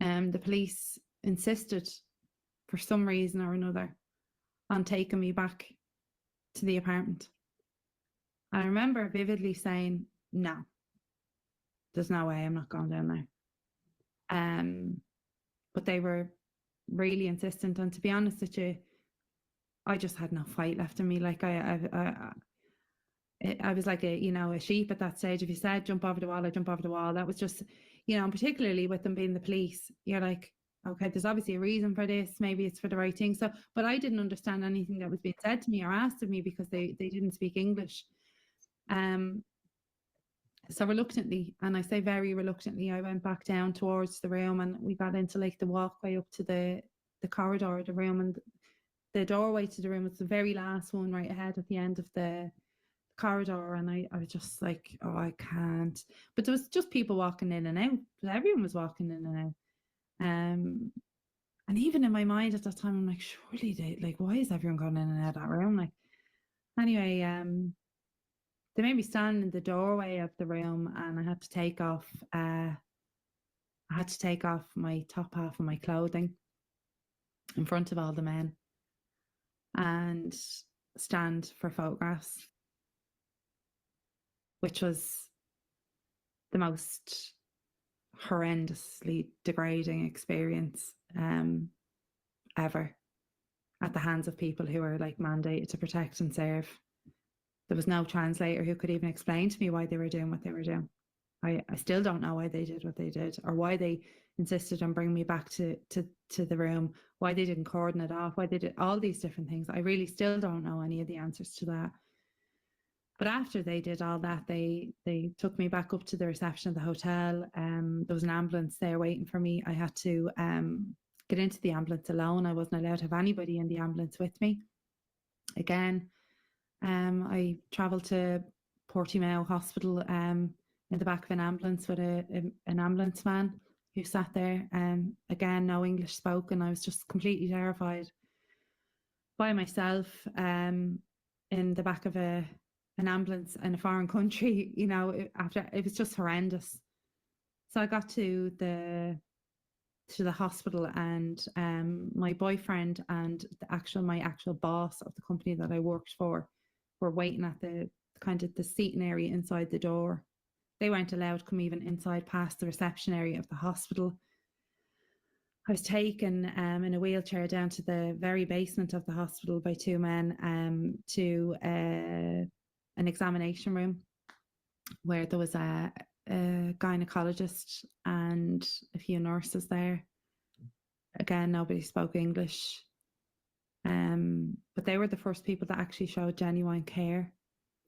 The police insisted for some reason or another on taking me back to the apartment. I remember vividly saying, no, there's no way, I'm not going down there. But they were really insistent, and to be honest with you, I just had no fight left in me. Like I was like a, you know, a sheep at that stage. If you said jump over the wall, I jump over the wall. That was just, you know, and particularly with them being the police, you're like, okay, there's obviously a reason for this. Maybe it's for the right thing. So, but I didn't understand anything that was being said to me or asked of me because they didn't speak English. So reluctantly, and I say very reluctantly, I went back down towards the room, and we got into like the walkway up to the corridor of the room, and the doorway to the room was the very last one right ahead at the end of the corridor. And I was just like, oh, I can't. But there was just people walking in and out. Everyone was walking in and out. And even in my mind at that time, I'm like, surely they, like, why is everyone going in and out of that room? Like, anyway, they made me stand in the doorway of the room, and I had to take off my top half of my clothing in front of all the men and stand for photographs, which was the most horrendously degrading experience ever at the hands of people who are like mandated to protect and serve. There was no translator who could even explain to me why they were doing what they were doing. I still don't know why they did what they did, or why they insisted on bringing me back to the room, why they didn't cordon it off, why they did all these different things. I really still don't know any of the answers to that. But after they did all that, they took me back up to the reception of the hotel. There was an ambulance there waiting for me. I had to get into the ambulance alone. I wasn't allowed to have anybody in the ambulance with me. Again, I travelled to Portimao Hospital in the back of an ambulance with an ambulance man who sat there. Again, no English spoken. I was just completely terrified by myself in the back of an ambulance in a foreign country. You know, after it was just horrendous. So I got to the hospital, and my boyfriend and my actual boss of the company that I worked for were waiting at the kind of the seating area inside the door. They weren't allowed to come even inside past the reception area of the hospital. I was taken in a wheelchair down to the very basement of the hospital by two men to an examination room where there was a gynecologist and a few nurses there. Again, nobody spoke English. But they were the first people that actually showed genuine care.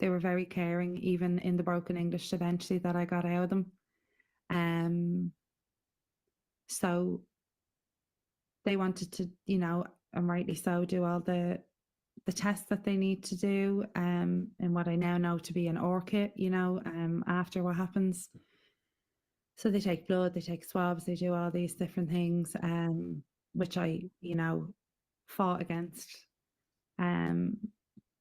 They were very caring, even in the broken English eventually that I got out of them. So they wanted to, you know, and rightly so, do all the tests that they need to do, and what I now know to be an ORCID, you know, after what happens. So they take blood, they take swabs, they do all these different things, which I, you know, fought against.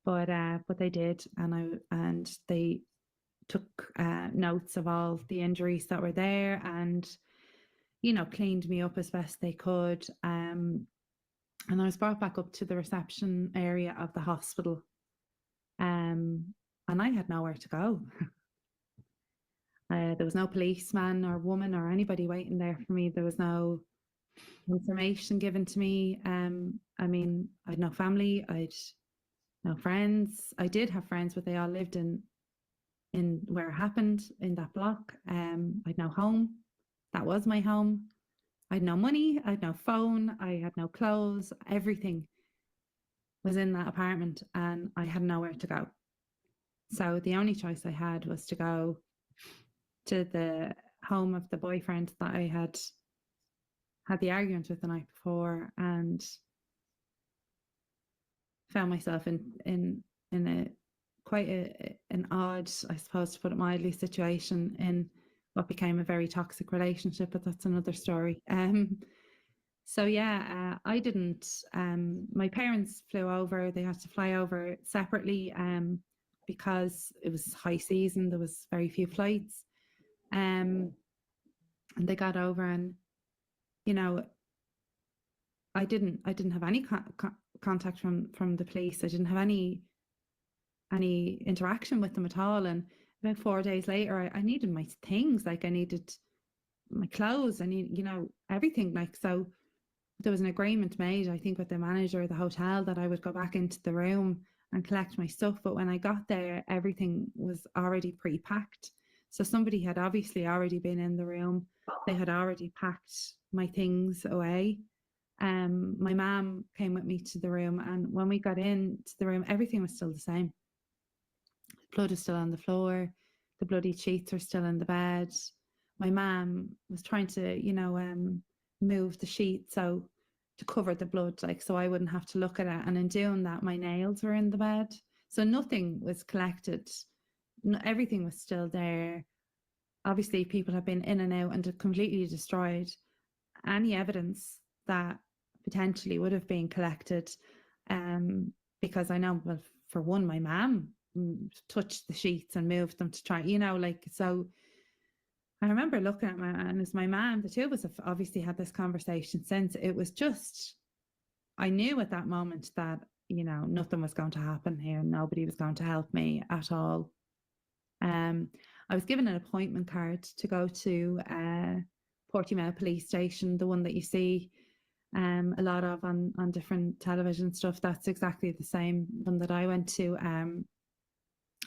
But they did, and they took notes of all the injuries that were there, and, you know, cleaned me up as best they could. And I was brought back up to the reception area of the hospital, and I had nowhere to go. There was no policeman or woman or anybody waiting there for me. There was no information given to me. I mean, I had no family. I'd no friends. I did have friends, but they all lived in where it happened, in that block. I'd no home. That was my home. I had no money. I had no phone. I had no clothes. Everything was in that apartment, and I had nowhere to go. So the only choice I had was to go to the home of the boyfriend that I had the argument with the night before, and found myself in a quite an odd, I suppose, to put it mildly, situation in what became a very toxic relationship, but that's another story. So yeah, I didn't. My parents flew over. They had to fly over separately because it was high season. There was very few flights, and they got over, and, you know, I didn't have any contact from the police. I didn't have any interaction with them at all. And about 4 days later, I needed my things. Like, I needed my clothes. I need, you know, everything. Like, so there was an agreement made, I think, with the manager of the hotel that I would go back into the room and collect my stuff. But when I got there, everything was already pre-packed. So somebody had obviously already been in the room. They had already packed my things away. My mum came with me to the room, and when we got into the room, everything was still the same. Blood was still on the floor. The bloody sheets were still in the bed. My mum was trying to, you know, move the sheet so to cover the blood, like, so I wouldn't have to look at it. And in doing that, my nails were in the bed. So nothing was collected. Everything was still there. Obviously, people have been in and out and completely destroyed any evidence that potentially would have been collected. Because I know, well, for one, my mum touched the sheets and moved them to try, you know, like, so I remember looking at and as my mum, the two of us have obviously had this conversation since. It was just, I knew at that moment that, you know, nothing was going to happen here. Nobody was going to help me at all. I was given an appointment card to go to Portimao police station, the one that you see a lot of on different television stuff. That's exactly the same one that I went to.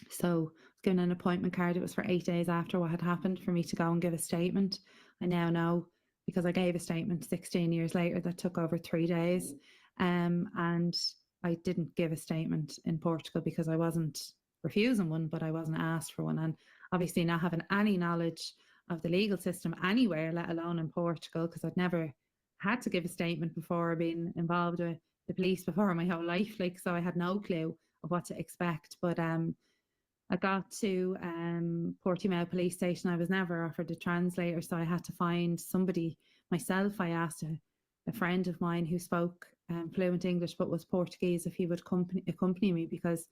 So given an appointment card. It was for 8 days after what had happened for me to go and give a statement. I now know, because I gave a statement 16 years later, that took over 3 days. And I didn't give a statement in Portugal because I wasn't refusing one, but I wasn't asked for one. And obviously not having any knowledge of the legal system anywhere, let alone in Portugal, because I'd never had to give a statement before, being involved with the police before my whole life. Like, so I had no clue of what to expect. But I got to Portimao police station. I was never offered a translator, so I had to find somebody myself. I asked a friend of mine who spoke fluent English but was Portuguese if he would accompany me, because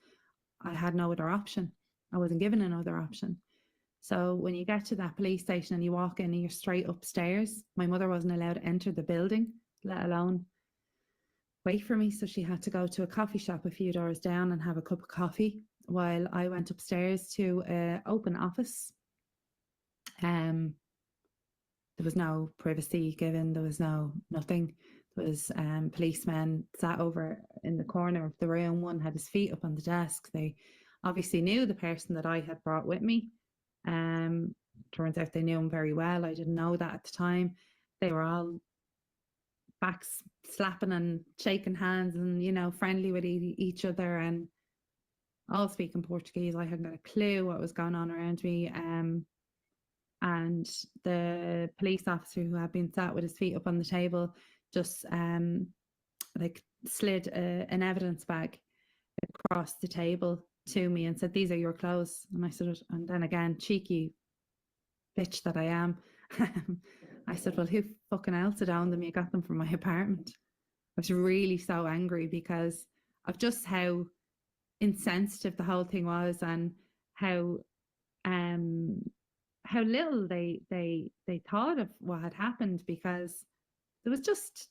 I had no other option. I wasn't given another option. So when you get to that police station and you walk in and you're straight upstairs, my mother wasn't allowed to enter the building, let alone wait for me. So she had to go to a coffee shop a few doors down and have a cup of coffee while I went upstairs to an open office. There was no privacy given. There was nothing. There was policemen sat over in the corner of the room. One had his feet up on the desk. They obviously knew the person that I had brought with me. Turns out they knew him very well. I didn't know that at the time. They were all backs slapping and shaking hands and, you know, friendly with each other and all speaking Portuguese. I hadn't got a clue what was going on around me. And the police officer who had been sat with his feet up on the table just like slid an evidence bag across the table to me and said, "These are your clothes." And I said, and then again, cheeky bitch that I am, I said, "Well, who fucking else had owned them? You got them from my apartment." I was really so angry because of just how insensitive the whole thing was and how little they thought of what had happened, because it was just,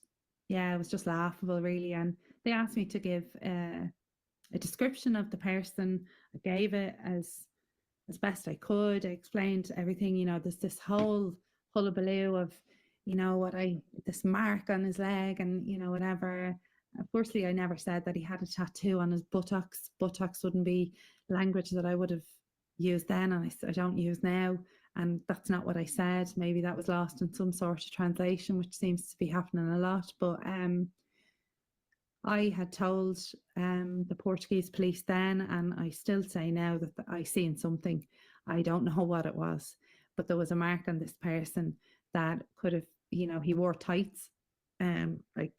yeah, it was just laughable really. And they asked me to give a description of the person. I gave it as best I could. I explained everything. You know, there's this whole hullabaloo of, you know, this mark on his leg and, you know, whatever. Firstly, I never said that he had a tattoo on his buttocks. Buttocks wouldn't be language that I would have used then, and I don't use now. And that's not what I said. Maybe that was lost in some sort of translation, which seems to be happening a lot. But I had told the Portuguese police then, and I still say now, that I seen something. I don't know what it was, but there was a mark on this person that could have, you know, he wore tights, like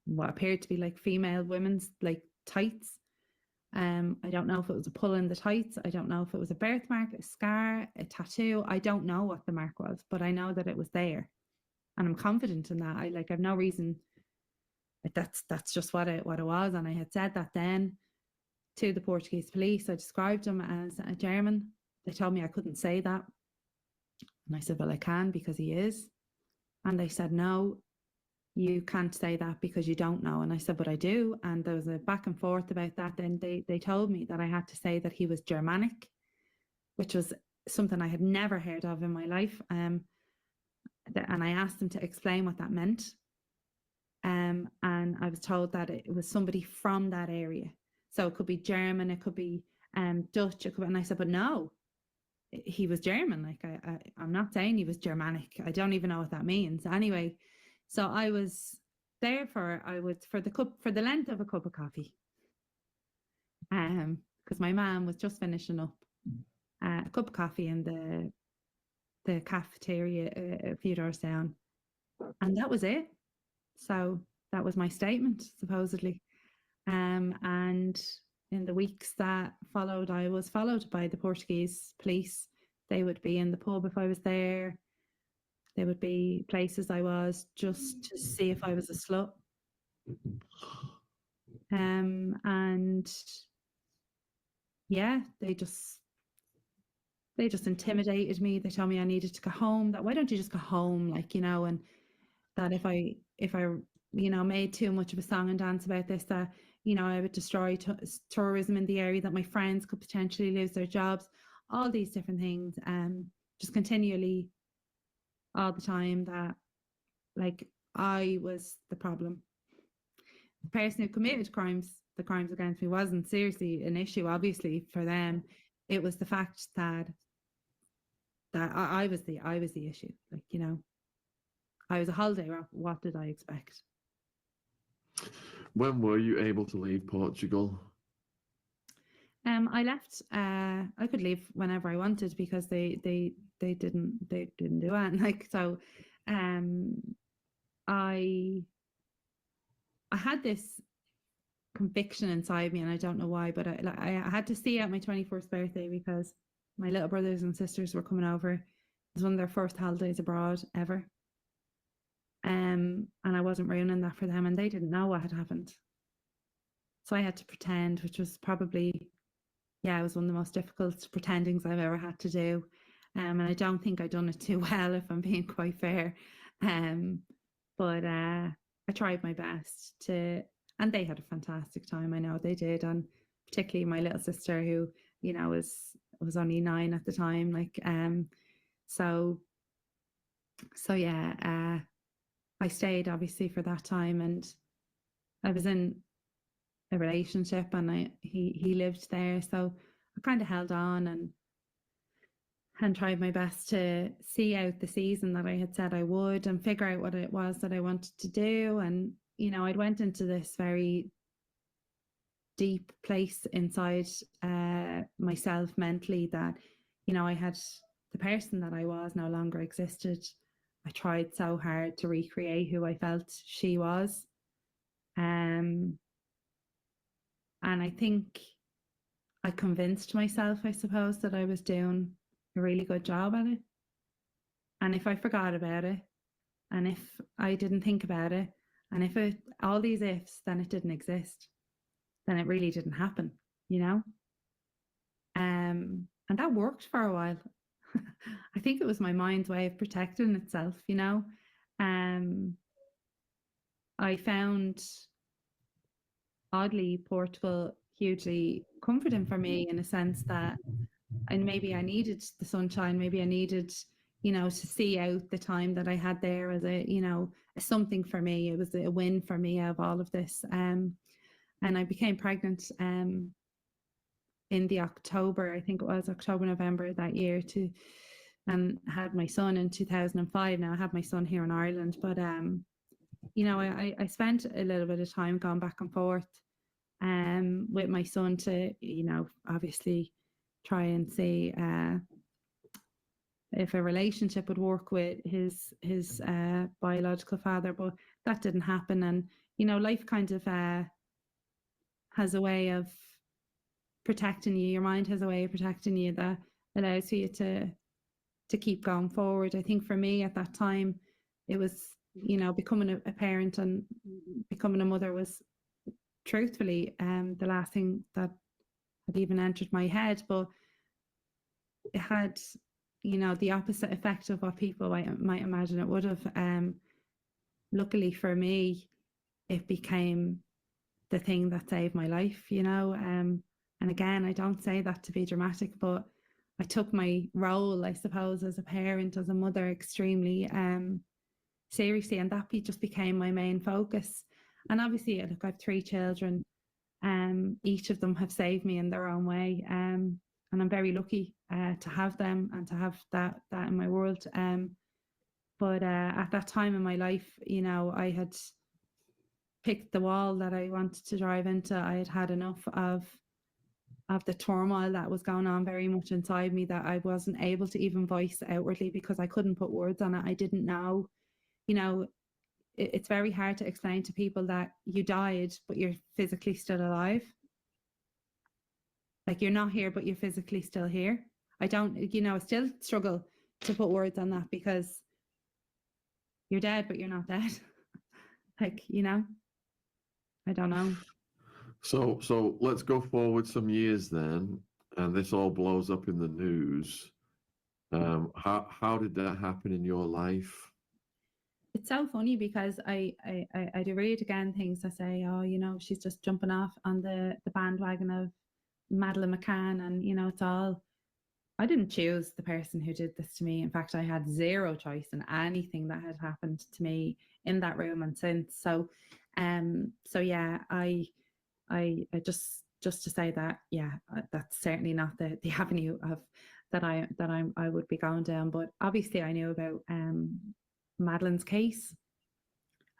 what appeared to be like female women's like tights. I don't know if it was a pull in the tights. I don't know if it was a birthmark, a scar, a tattoo. I don't know what the mark was, but I know that it was there, and I'm confident in that. I've no reason. That's just what it was, and I had said that then to the Portuguese police. I described him as a German. They told me I couldn't say that, and I said, "Well, I can, because he is." And they said, "No, you can't say that because you don't know." And I said, "But I do." And there was a back and forth about that. Then they told me that I had to say that he was Germanic, which was something I had never heard of in my life. And I asked them to explain what that meant. And I was told that it was somebody from that area. So it could be German, it could be Dutch, and I said, "But no, he was German. Like I'm not saying he was Germanic. I don't even know what that means." Anyway, so I was there for the length of a cup of coffee. Because my mum was just finishing up a cup of coffee in the cafeteria a few doors down. And that was it. So that was my statement, supposedly. And in the weeks that followed, I was followed by the Portuguese police. They would be in the pub if I was there. There would be places I was just to see if I was a slut. And yeah, they just intimidated me. They told me I needed to go home. That, why don't you just go home, like, you know, and that if I you know, made too much of a song and dance about this, that, you know, I would destroy tourism in the area, that my friends could potentially lose their jobs, all these different things. Just continually all the time that like I was the problem. The person who committed the crimes against me wasn't seriously an issue, obviously, for them. It was the fact that I was the issue. Like, you know, I was a holiday wrap. What did I expect? When were you able to leave Portugal? I left. I could leave whenever I wanted because they didn't do it. Like so, I had this conviction inside me, and I don't know why, but I had to see out my 21st birthday because my little brothers and sisters were coming over. It was one of their first holidays abroad ever. And I wasn't ruining that for them, and they didn't know what had happened. So I had to pretend, which was probably, it was one of the most difficult pretendings I've ever had to do. And I don't think I'd done it too well, if I'm being quite fair. But I tried my best to, and they had a fantastic time. I know they did, and particularly my little sister, who you know was only 9 at the time. Like, so yeah. I stayed obviously for that time, and I was in a relationship, and he lived there, so I kind of held on and tried my best to see out the season that I had said I would, and figure out what it was that I wanted to do. And you know, I'd went into this very deep place inside myself mentally that, you know, I had the person that I was no longer existed. I tried so hard to recreate who I felt she was. And I think I convinced myself, I suppose, that I was doing a really good job at it. And if I forgot about it, and if I didn't think about it, and if it, all these ifs, then it didn't exist, then it really didn't happen, you know? And that worked for a while. I think it was my mind's way of protecting itself, you know? I found, oddly, Portugal hugely comforting for me, in a sense that, and maybe I needed the sunshine, maybe I needed, you know, to see out the time that I had there as a, you know, something for me. It was a win for me out of all of this. And I became pregnant in the October, I think it was October, November that year, and had my son in 2005. Now I have my son here in Ireland, but you know, I spent a little bit of time going back and forth with my son to, you know, obviously try and see if a relationship would work with his biological father, but that didn't happen. And you know, life kind of has a way of protecting you. Your mind has a way of protecting you that allows you to keep going forward. I think for me at that time, it was, you know, becoming a parent and becoming a mother was truthfully the last thing that had even entered my head. But it had, you know, the opposite effect of what people might imagine it would have. Luckily for me, it became the thing that saved my life, you know. And again, I don't say that to be dramatic, but I took my role, I suppose, as a parent, as a mother, extremely seriously, and that just became my main focus. And obviously, look, I have 3 children. Each of them have saved me in their own way, and I'm very lucky to have them and to have that in my world. But at that time in my life, you know, I had picked the wall that I wanted to drive into. I had had enough of the turmoil that was going on very much inside me, that I wasn't able to even voice outwardly because I couldn't put words on it. I didn't know, you know, it's very hard to explain to people that you died, but you're physically still alive. Like, you're not here, but you're physically still here. I don't, you know, I still struggle to put words on that, because you're dead, but you're not dead. Like, you know, I don't know. So let's go forward some years then, and this all blows up in the news. How did that happen in your life? It's so funny because I do read again things that say, oh, you know, she's just jumping off on the bandwagon of Madeleine McCann, and you know, it's all I didn't choose the person who did this to me. In fact, I had zero choice in anything that had happened to me in that room and since. So yeah, I just to say that, yeah, that's certainly not the avenue of I would be going down. But obviously, I knew about Madeleine's case.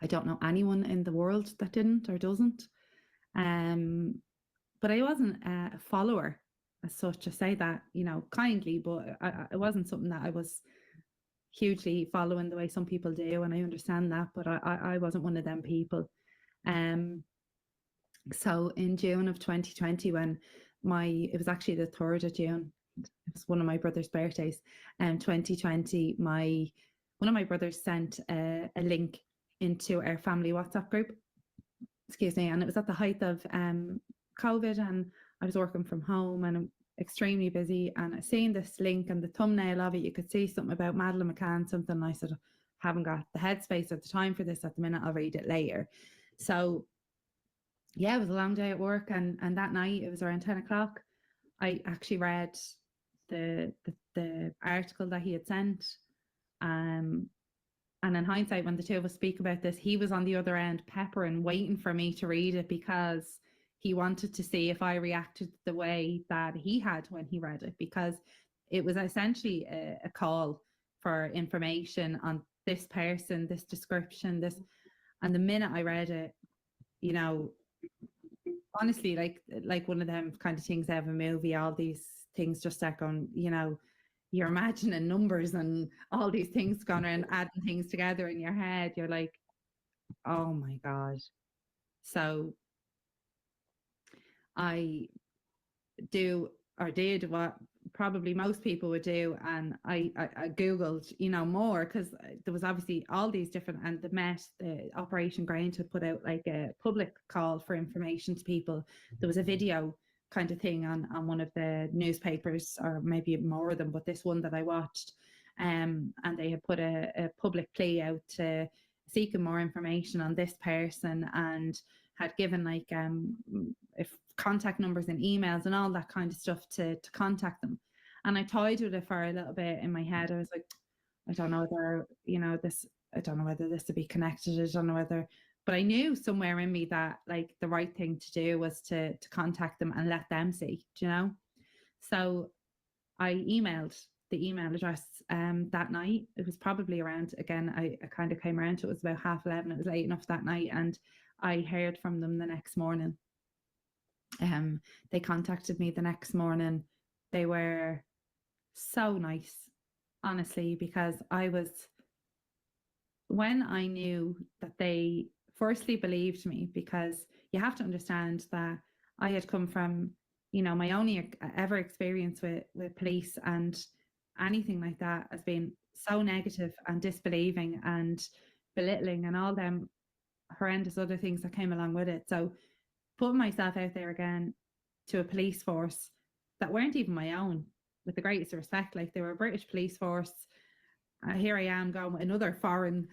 I don't know anyone in the world that didn't or doesn't. But I wasn't a follower as such. I say that, kindly, but it wasn't something that I was hugely following the way some people do, and I understand that, but I wasn't one of them people. So in June of 2020, when it was actually the 3rd of June, it was one of my brother's birthdays, 2020, one of my brothers sent a link into our family WhatsApp group, excuse me, and it was at the height of COVID, and I was working from home and I'm extremely busy, and I seen this link and the thumbnail of it, you could see something about Madeleine McCann, something, and I said, haven't got the headspace at the time for this at the minute, I'll read it later. So yeah, it was a long day at work, and that night, it was around 10 o'clock, I actually read the article that he had sent. And in hindsight, when the two of us speak about this, he was on the other end peppering, waiting for me to read it, because he wanted to see if I reacted the way that he had when he read it, because it was essentially a call for information on this person, this description, this. And the minute I read it, honestly, like one of them kind of things out of a movie, all these things just start going, you're imagining numbers and all these things going around, adding things together in your head. You're like, oh my God. So I did what probably most people would do, and I googled more, because there was obviously all these different, and the Operation Grange had put out like a public call for information to people. There was a video kind of thing on one of the newspapers, or maybe more of them, but this one that I watched, and they had put a public plea out to seeking more information on this person, and had given like if contact numbers and emails and all that kind of stuff to contact them. And I toyed with it for a little bit in my head. I was like, I don't know whether, I don't know whether this would be connected. I don't know whether, but I knew somewhere in me that like the right thing to do was to contact them and let them see, So I emailed the email address that night. It was probably around, again, I kind of came around to it, was about 11:30. It was late enough that night, and I heard from them the next morning. They contacted me the next morning. They were so nice, honestly, because when I knew that they firstly believed me, because you have to understand that I had come from, my only ever experience with police and anything like that has been so negative and disbelieving and belittling and all them horrendous other things that came along with it. So putting myself out there again to a police force that weren't even my own, with the greatest respect, like they were a British police force. Here I am going with another foreign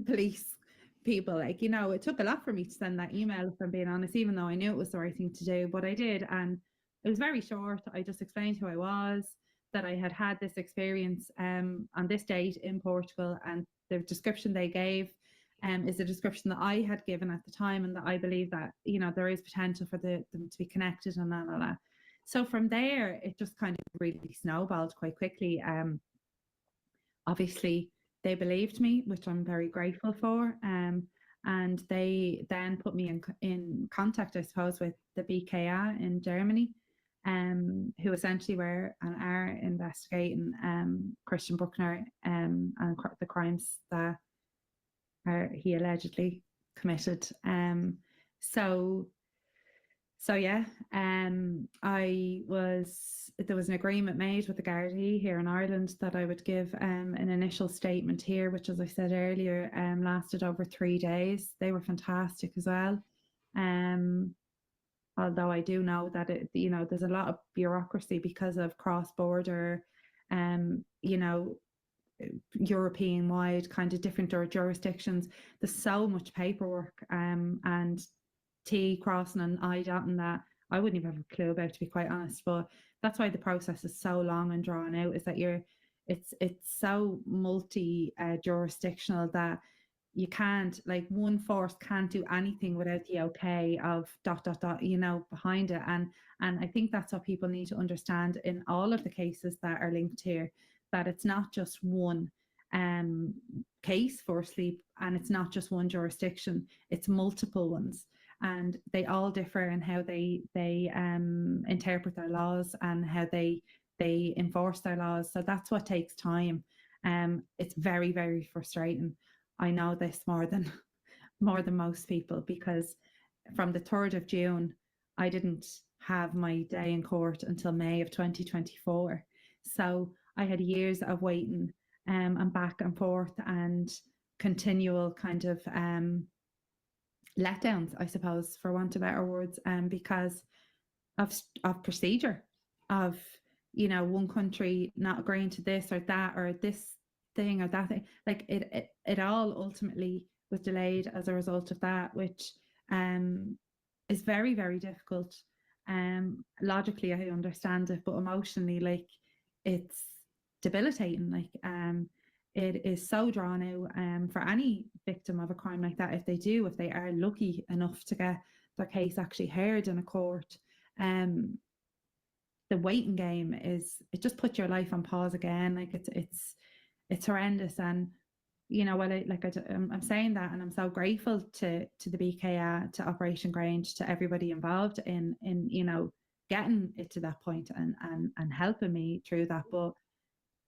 police people. Like, it took a lot for me to send that email, if I'm being honest, even though I knew it was the right thing to do, but I did. And it was very short. I just explained who I was, that I had this experience on this date in Portugal, and the description they gave is a description that I had given at the time, and that I believe that, there is potential for them to be connected and that. So from there, it just kind of really snowballed quite quickly. Obviously, they believed me, which I'm very grateful for. And they then put me in contact, I suppose, with the BKA in Germany, who essentially were and are investigating Christian Brueckner and the crimes that he allegedly committed. So yeah, there was an agreement made with the Gardaí here in Ireland that I would give an initial statement here, which, as I said earlier, lasted over 3 days. They were fantastic as well. Although I do know that there's a lot of bureaucracy because of cross-border, European wide kind of different jurisdictions. There's so much paperwork and T crossing and I dotting that I wouldn't even have a clue about, to be quite honest. But that's why the process is so long and drawn out, is that it's so multi jurisdictional that you can't, like, one force can't do anything without the okay of dot dot dot, behind it. And I think that's what people need to understand in all of the cases that are linked here, that it's not just one case for sleep, and it's not just one jurisdiction, it's multiple ones, and they all differ in how they interpret their laws and how they enforce their laws. So that's what takes time. It's very, very frustrating. I know this more than most people, because from the 3rd of June, I didn't have my day in court until May of 2024. So I had years of waiting and back and forth and continual kind of letdowns, I suppose, for want of better words, because of procedure, of one country not agreeing to this or that, or this thing or that thing. Like it all ultimately was delayed as a result of that, which is very, very difficult. Logically, I understand it, but emotionally, like, it's debilitating. Like, it is so drawn out for any victim of a crime like that. If they are lucky enough to get their case actually heard in a court, the waiting game it just puts your life on pause again. Like, it's horrendous. And I'm saying that, and I'm so grateful to the BKA, to Operation Grange, to everybody involved in getting it to that point and helping me through that. But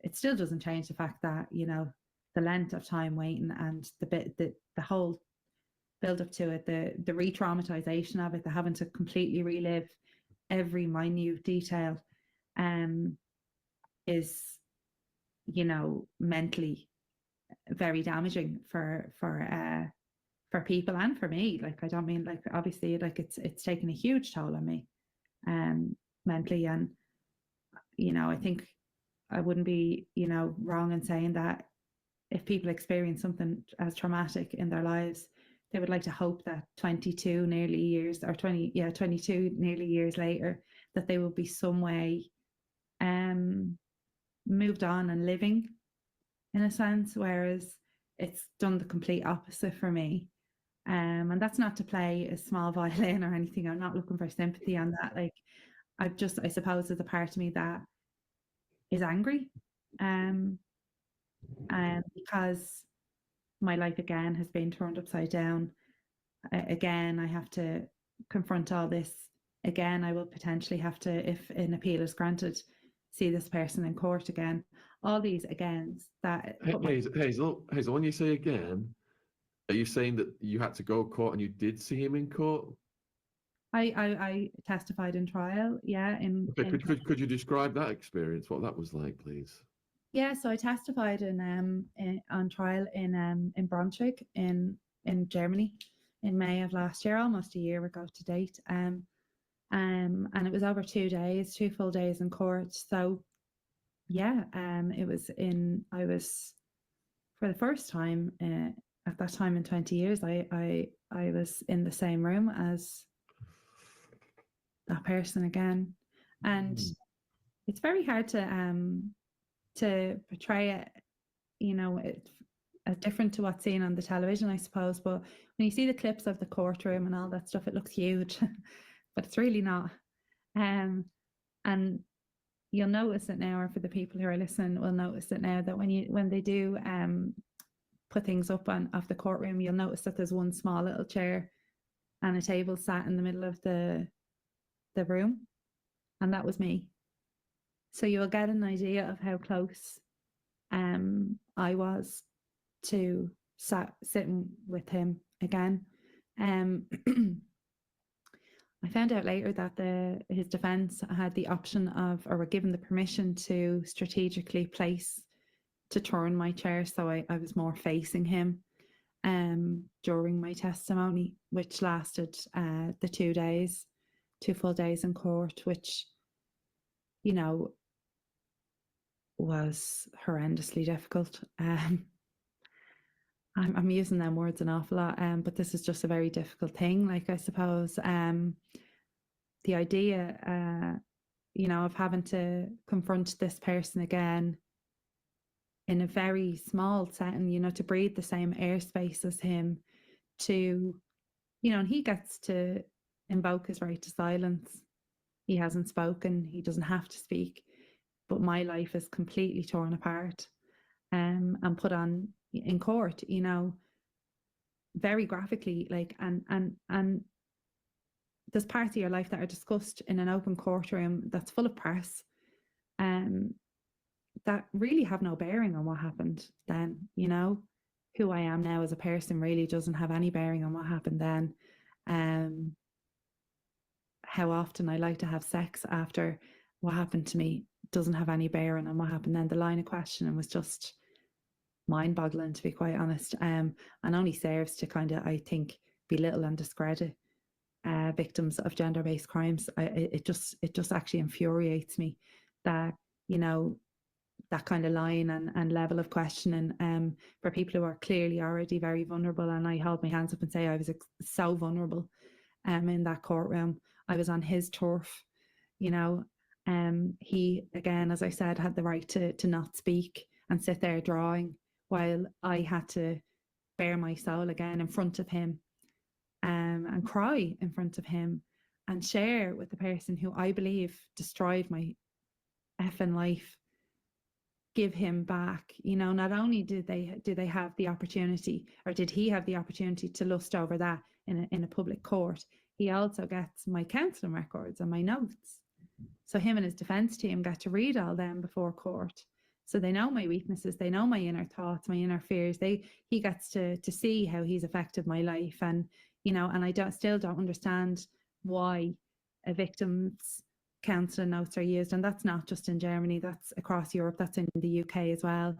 it still doesn't change the fact that the length of time waiting, and the whole build up to it, the re-traumatization of it, the having to completely relive every minute detail, is mentally very damaging for people and for me. Like, I don't mean, like, obviously, like, it's taken a huge toll on me mentally. And I think I wouldn't be wrong in saying that if people experience something as traumatic in their lives, they would like to hope that 22 nearly years, or 22 nearly years later, that they will be some way moved on and living, in a sense, whereas it's done the complete opposite for me. And that's not to play a small violin or anything. I'm not looking for sympathy on that. Like, I suppose there's a part of me that is angry, because my life again has been turned upside down. Again, I have to confront all this. Again, I will potentially have to, if an appeal is granted, see this person in court again. All these agains that. Hazel, when you say again, are you saying that you had to go to court and you did see him in court? I testified in trial. Yeah. Okay, could you describe that experience? What that was like, please? Yeah, so I testified on trial in Braunschweig in Germany in May of last year, almost a year ago to date. And it was over 2 days, 2 full days in court. So yeah, I was, for the first time at that time in 20 years, I was in the same room as that person again. And it's very hard to portray it, as different to what's seen on the television, I suppose. But when you see the clips of the courtroom and all that stuff, it looks huge, but it's really not. And you'll notice it now, or for the people who are listening will notice it now, that when they do put things up of the courtroom, you'll notice that there's one small little chair and a table sat in the middle of the room, and that was me. So you'll get an idea of how close I was to sitting with him again. I found out later that his defence had the option of, or were given the permission to strategically to turn my chair so I was more facing him during my testimony, which lasted the 2 days, 2 full days in court, which was horrendously difficult. I'm using them words an awful lot, but this is just a very difficult thing. Like, I suppose the idea, of having to confront this person again in a very small setting, to breathe the same airspace as him, and he gets to invoke his right to silence. He hasn't spoken, he doesn't have to speak, but my life is completely torn apart and put on in court, very graphically, and there's parts of your life that are discussed in an open courtroom that's full of press, that really have no bearing on what happened then. Who I am now as a person really doesn't have any bearing on what happened then. How often I like to have sex after what happened to me doesn't have any bearing on what happened then. The line of questioning was just mind-boggling, to be quite honest, and only serves to kind of, I think, belittle and discredit victims of gender-based crimes. It just actually infuriates me that that kind of line and level of questioning for people who are clearly already very vulnerable. And I hold my hands up and say I was so vulnerable in that courtroom. I was on his turf. He, again, as I said, had the right to not speak and sit there drawing while I had to bare my soul again in front of him, and cry in front of him and share with the person who I believe destroyed my effing life, give him back. Not only do they have the opportunity, or did he have the opportunity to lust over that in a public court, he also gets my counselling records and my notes. So him and his defence team get to read all them before court. So they know my weaknesses, they know my inner thoughts, my inner fears. He gets to see how he's affected my life, and and I still don't understand why a victim's counselling notes are used, and that's not just in Germany, that's across Europe, that's in the UK as well.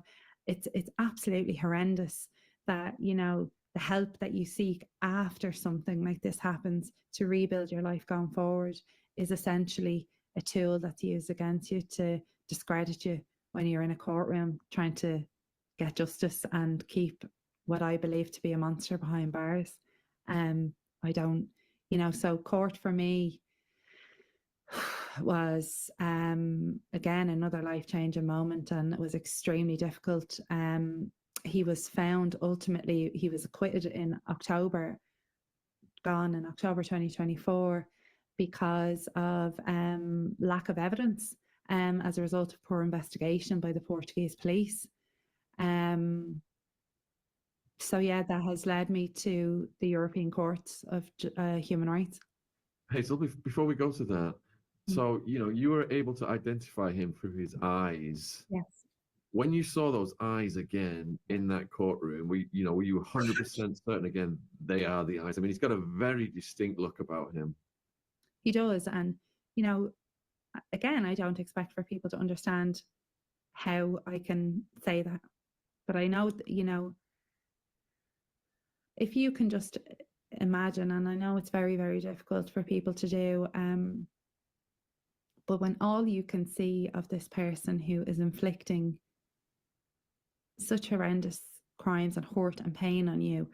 It's absolutely horrendous that the help that you seek after something like this happens to rebuild your life going forward is essentially a tool that's used against you to discredit you when you're in a courtroom trying to get justice and keep what I believe to be a monster behind bars. I don't, so court for me was again another life-changing moment, and it was extremely difficult. He was found, ultimately he was acquitted in October 2024 because of lack of evidence as a result of poor investigation by the Portuguese police. So yeah, that has led me to the European Courts of Human Rights. Hazel, before we go to that, so you were able to identify him through his eyes. Yes. When you saw those eyes again in that courtroom, were you 100% certain again they are the eyes? I mean, he's got a very distinct look about him. He does, and again, I don't expect for people to understand how I can say that, but I know that, if you can just imagine, and I know it's very, very difficult for people to do, but when all you can see of this person who is inflicting such horrendous crimes and hurt and pain on you,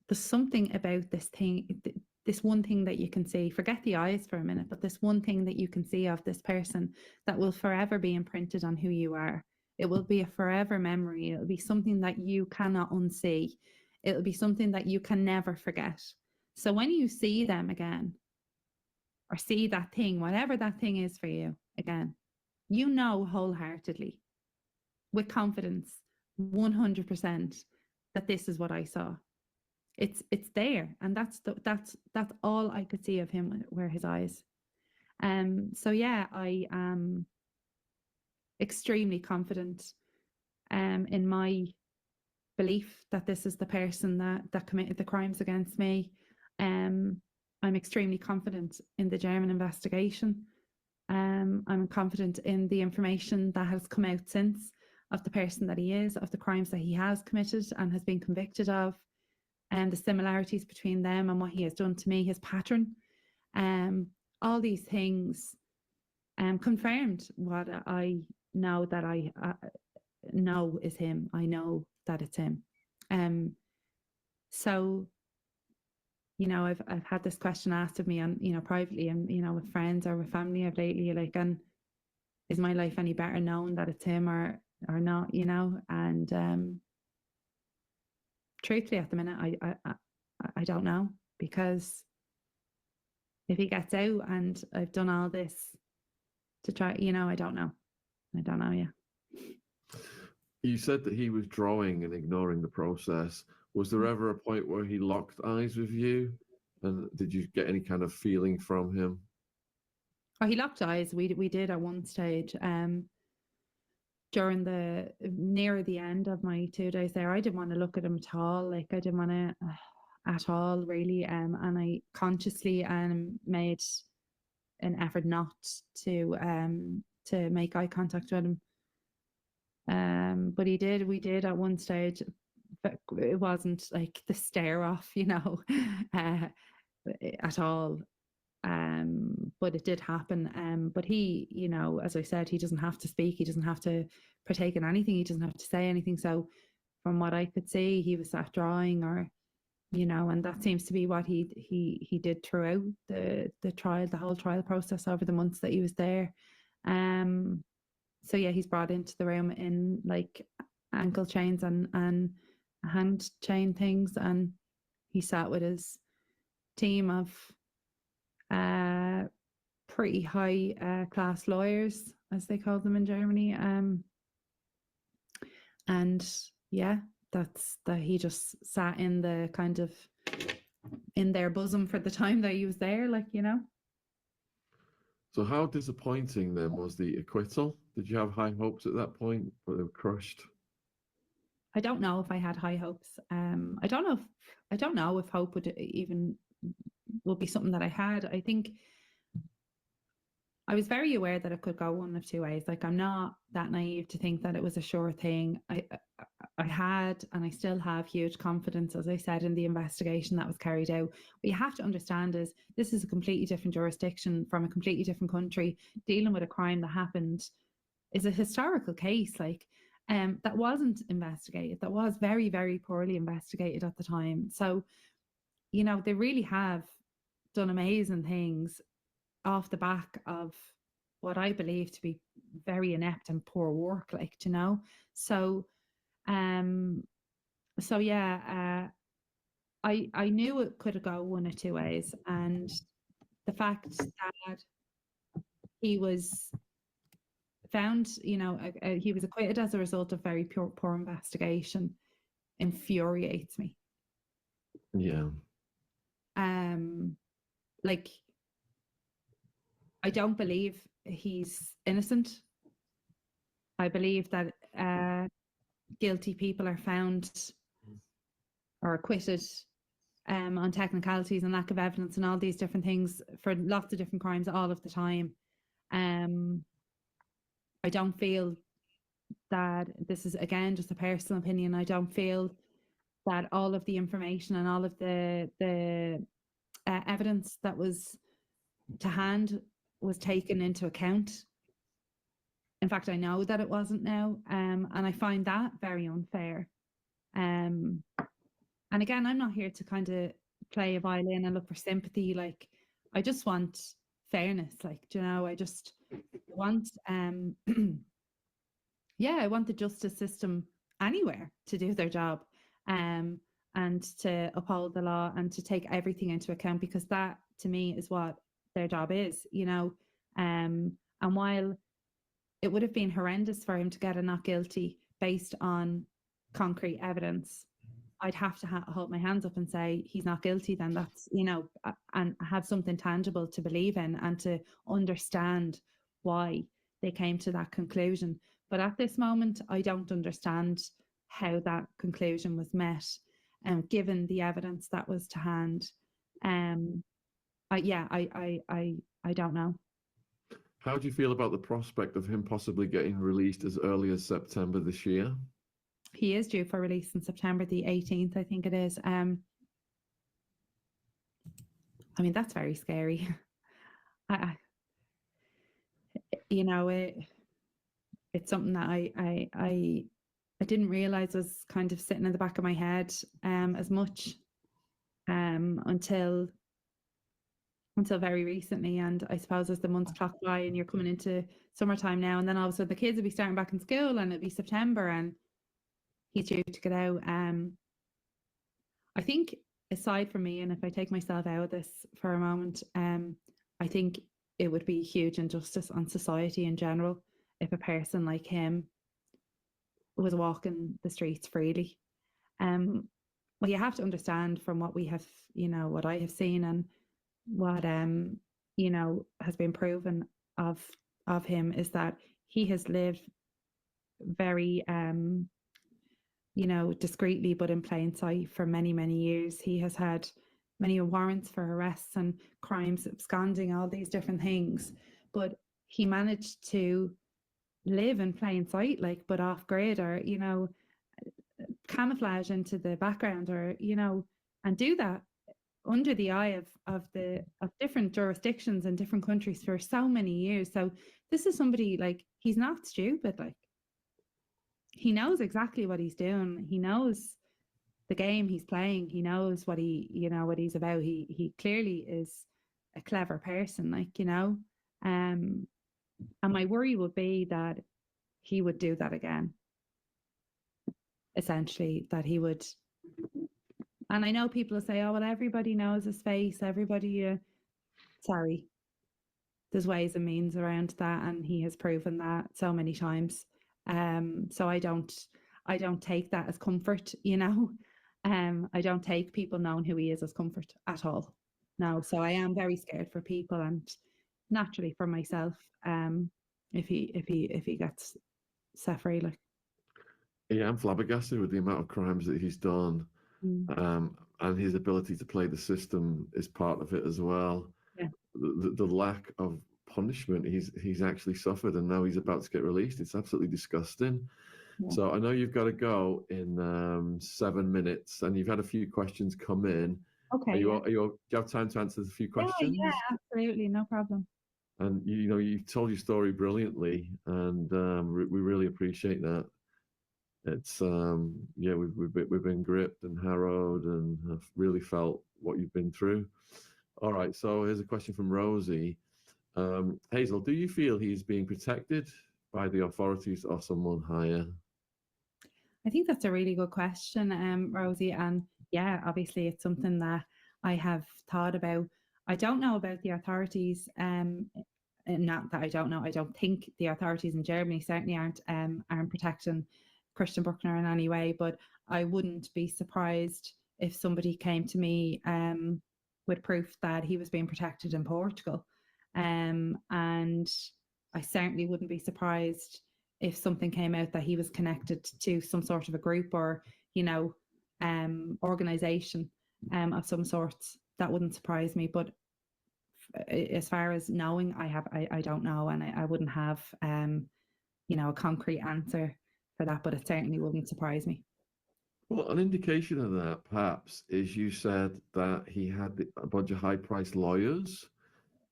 there's something about this thing, this one thing that you can see, forget the eyes for a minute, but this one thing that you can see of this person that will forever be imprinted on who you are. It will be a forever memory. It'll be something that you cannot unsee. It'll be something that you can never forget. So when you see them again, or see that thing, whatever that thing is for you again, wholeheartedly, with confidence, 100%, that this is what I saw. It's there, and that's all I could see of him were his eyes. So yeah, I am extremely confident in my belief that this is the person that committed the crimes against me. I'm extremely confident in the German investigation. I'm confident in the information that has come out since of the person that he is, of the crimes that he has committed and has been convicted of, and the similarities between them and what he has done to me, his pattern. All these things confirmed what I know that I know is him. I know that it's him. So you know, I've had this question asked of me on, you know, privately and, you know, with friends or with family of lately, like, and is my life any better knowing that it's him or not, you know? And truthfully at the minute, I don't know, because if he gets out and I've done all this to try, you know, I don't know. Yeah. You said that he was drawing and ignoring the process. Was there ever a point where he locked eyes with you? And did you get any kind of feeling from him? Oh, he locked eyes. We did at one stage. During the near the end of my 2 days there, I didn't want to look at him at all. Like I didn't want to at all, really. And I consciously made an effort not to make eye contact with him. But we did at one stage, but it wasn't like the stare off, you know, at all. But it did happen. But he, you know, as I said, he doesn't have to speak, he doesn't have to partake in anything, he doesn't have to say anything. So from what I could see, he was sat drawing, or, you know, and that seems to be what he did throughout the trial, the whole trial process over the months that he was there. So yeah, he's brought into the room in like ankle chains and hand chain things, and he sat with his team of pretty high class lawyers, as they call them in Germany. And yeah, that's that he just sat in the kind of in their bosom for the time that he was there, like, you know. So how disappointing then was the acquittal? Did you have high hopes at that point, but they were crushed? I don't know if I had high hopes. I don't know if hope would be something that I had. I think I was very aware that it could go one of two ways. Like, I'm not that naive to think that it was a sure thing. I had, and I still have, huge confidence, as I said, in the investigation that was carried out. What you have to understand is this is a completely different jurisdiction from a completely different country. Dealing with a crime that happened is a historical case, like, that wasn't investigated, that was very, very poorly investigated at the time. So, you know, they really have done amazing things off the back of what I believe to be very inept and poor work, like, you know. So um yeah, I knew it could go one or two ways, and the fact that he was found, you know, he was acquitted as a result of very poor investigation infuriates me. Yeah. Like, I don't believe he's innocent. I believe that guilty people are found or acquitted on technicalities and lack of evidence and all these different things for lots of different crimes all of the time. I don't feel that, this is again just a personal opinion, I don't feel that all of the information and all of the evidence that was to hand was taken into account. In fact, I know that it wasn't now, and I find that very unfair. And again, I'm not here to kind of play a violin and look for sympathy. Like, I just want fairness. Like, you know, I just want, yeah, I want the justice system anywhere to do their job, and to uphold the law and to take everything into account, because that, to me, is what their job is, you know. And while it would have been horrendous for him to get a not guilty based on concrete evidence, I'd have to hold my hands up and say he's not guilty. Then that's, you know, and have something tangible to believe in and to understand why they came to that conclusion. But at this moment, I don't understand how that conclusion was met, given the evidence that was to hand. I don't know. How do you feel about the prospect of him possibly getting released as early as September this year? He is due for release in September the 18th, I think it is. I mean, that's very scary. You know, it's something that I didn't realize was kind of sitting in the back of my head as much. until very recently. And I suppose as the months clock by and you're coming into summertime now, and then all of a sudden the kids will be starting back in school and it'll be September and he's due to get out. I think aside from me, and if I take myself out of this for a moment, I think it would be huge injustice on society in general if a person like him was walking the streets freely. Well, you have to understand from what we have, what I have seen and what has been proven of him is that he has lived very discreetly but in plain sight for many, many years. He has had many warrants for arrests and crimes, absconding, all these different things, but he managed to live in plain sight, but off grid, or camouflage into the background, or and do that under the eye of different jurisdictions and different countries for so many years. So this is somebody, he's not stupid. He knows exactly what he's doing. He knows the game he's playing. He knows what what he's about. He clearly is a clever person, and my worry would be that he would do that again. Essentially, that he would. And I know people will say, "Oh, well, everybody knows his face. Everybody." Sorry, there's ways and means around that, and he has proven that so many times. So I don't take that as comfort, I don't take people knowing who he is as comfort at all. No, so I am very scared for people, and naturally for myself, if he gets set free, Yeah, I'm flabbergasted with the amount of crimes that he's done, and his ability to play the system is part of it as well. Yeah. The lack of punishment he's actually suffered, and now he's about to get released. It's absolutely disgusting. Yeah. So I know you've got to go in 7 minutes, and you've had a few questions come in. Okay. Do you have time to answer a few questions? Yeah, absolutely, no problem. And you told your story brilliantly, and we really appreciate that. It's we've been gripped and harrowed, and have really felt what you've been through. All right, so here's a question from Rosie. Hazel, do you feel he's being protected by the authorities or someone higher? I think that's a really good question, Rosie. And yeah, obviously it's something that I have thought about. I don't know about the authorities. Not that I don't know. I don't think the authorities in Germany certainly aren't protecting Christian Brueckner in any way. But I wouldn't be surprised if somebody came to me with proof that he was being protected in Portugal. And I certainly wouldn't be surprised if something came out that he was connected to some sort of a group or, organization of some sort. That wouldn't surprise me. But as far as knowing, I don't know, and I wouldn't have, a concrete answer for that. But it certainly wouldn't surprise me. Well, an indication of that, perhaps, is you said that he had a bunch of high-priced lawyers.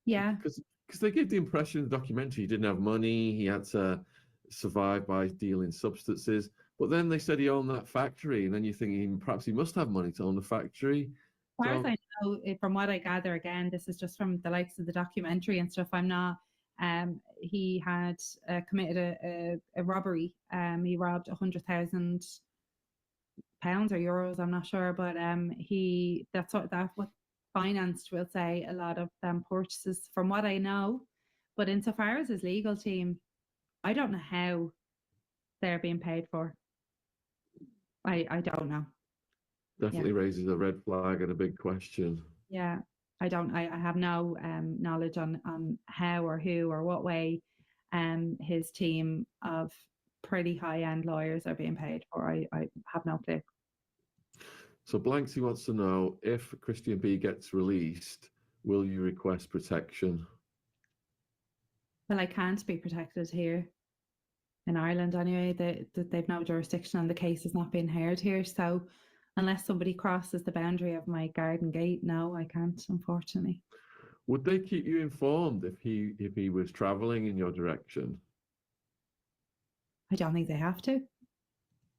Yeah. Because they gave the impression in the documentary he didn't have money, he had to survive by dealing substances. But then they said he owned that factory, and then you're thinking perhaps he must have money to own the factory. As far as I know, from what I gather, again, this is just from the likes of the documentary and stuff. I'm not. He had committed a robbery. He robbed £100,000 or euros. I'm not sure, but that's what financed, we'll say, a lot of purchases, from what I know. But insofar as his legal team, I don't know how they're being paid for. I don't know. Definitely raises a red flag and a big question. Yeah, I have no knowledge on how or who or what way his team of pretty high-end lawyers are being paid for. I have no clue. So Blanksy wants to know, if Christian B gets released, will you request protection? Well, I can't be protected here in Ireland anyway. They've no jurisdiction and the case is not being heard here. So unless somebody crosses the boundary of my garden gate, no, I can't, unfortunately. Would they keep you informed if he was travelling in your direction? I don't think they have to.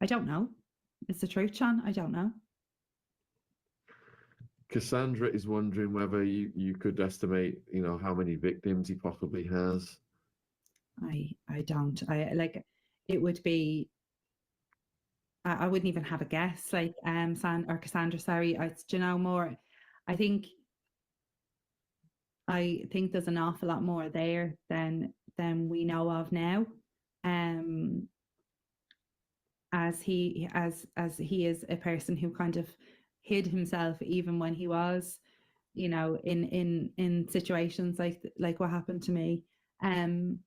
I don't know. It's the truth, Shaun. I don't know. Cassandra is wondering whether you could estimate, how many victims he possibly has. I don't. I like it would be. I wouldn't even have a guess. Like Cassandra. Sorry, do you know more? I think there's an awful lot more there than we know of now. As he is a person who kind of hid himself even when he was, in situations like what happened to me. And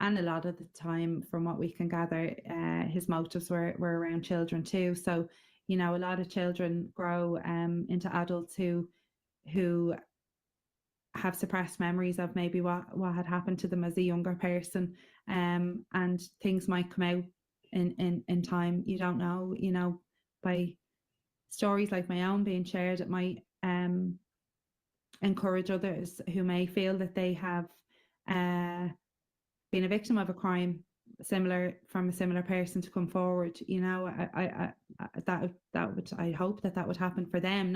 a lot of the time, from what we can gather, his motives were around children too. So, a lot of children grow into adults who have suppressed memories of maybe what had happened to them as a younger person, and things might come out in time. You don't know, by stories like my own being shared, it might encourage others who may feel that they have been a victim of a crime from a similar person to come forward. I hope that would happen for them,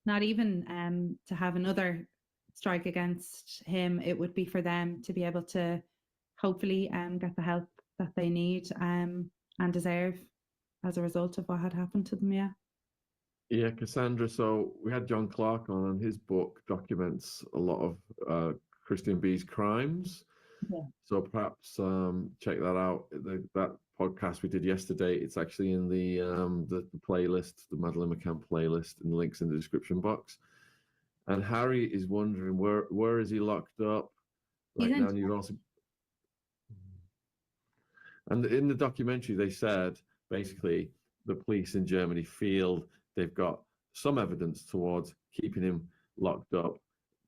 not even to have another strike against him. It would be for them to be able to hopefully get the help that they need and deserve as a result of what had happened to them. Yeah, Cassandra. So we had John Clark on, and his book documents a lot of Christian B's crimes. Yeah. So perhaps check that out. That podcast we did yesterday, it's actually in the playlist, the Madeleine McCann playlist, and the links in the description box. And Harry is wondering where is he locked up right now? And you've also, and in the documentary they said basically the police in Germany feel they've got some evidence towards keeping him locked up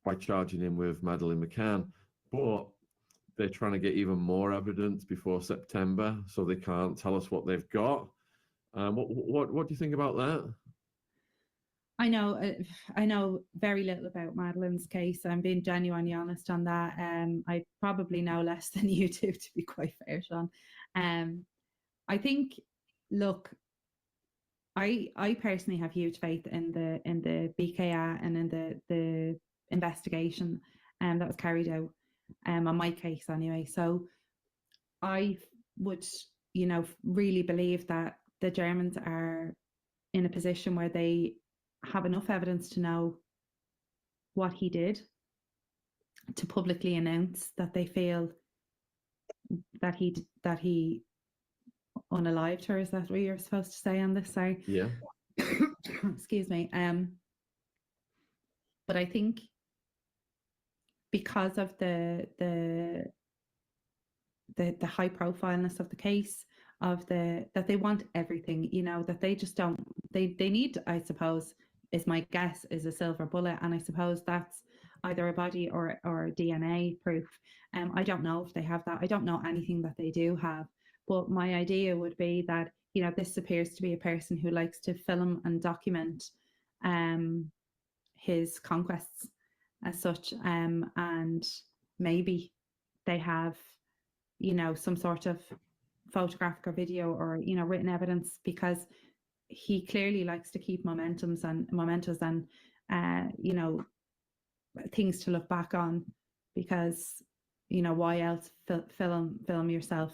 by charging him with Madeleine McCann, but they're trying to get even more evidence before September, so they can't tell us what they've got. What do you think about that? I know very little about Madeleine's case. I'm being genuinely honest on that. I probably know less than you do, to be quite fair, Shaun. I think, look, I personally have huge faith in the BKA and in the investigation that was carried out on my case anyway. So I would, really believe that the Germans are in a position where they have enough evidence to know what he did to publicly announce that they feel that he unalived her. Is that what you're supposed to say on this? Sorry. Yeah. Excuse me. But I think because of the high profileness of the case, that they want everything, that they just don't, they need, I suppose, is my guess, is a silver bullet. And I suppose that's either a body or DNA proof. I don't know if they have that. I don't know anything that they do have. But my idea would be that, this appears to be a person who likes to film and document his conquests as such. And maybe they have, some sort of photographic or video or, written evidence, because he clearly likes to keep momentous and things to look back on, because, why else film yourself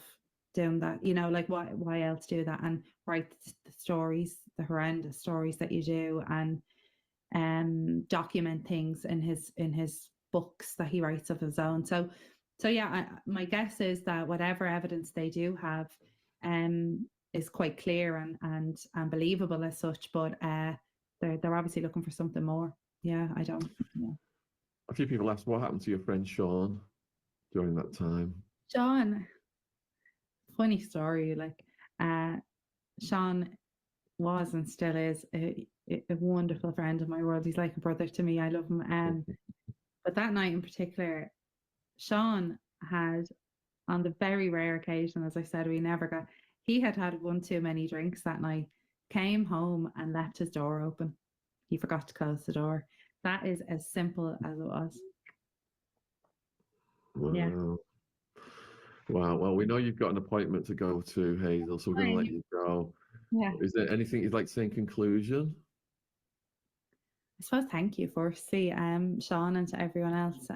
doing that? Like why else do that and write the stories, the horrendous stories that you do, and document things in his books that he writes of his own. So yeah, my guess is that whatever evidence they do have is quite clear and believable as such, but they're obviously looking for something more. Yeah, I don't. Yeah. A few people asked what happened to your friend Shaun during that time. Shaun, funny story. Like, Shaun was and still is a wonderful friend in my world. He's like a brother to me. I love him. But that night in particular, Shaun had, on the very rare occasion, as I said, he had one too many drinks that night, came home and left his door open. He forgot to close the door. That is as simple as it was. Wow. Yeah. Wow. Well, we know you've got an appointment to go to, Hazel, so we're going to let you go. Yeah. Is there anything you'd like to say in conclusion? I suppose thank you firstly, Shaun, and to everyone else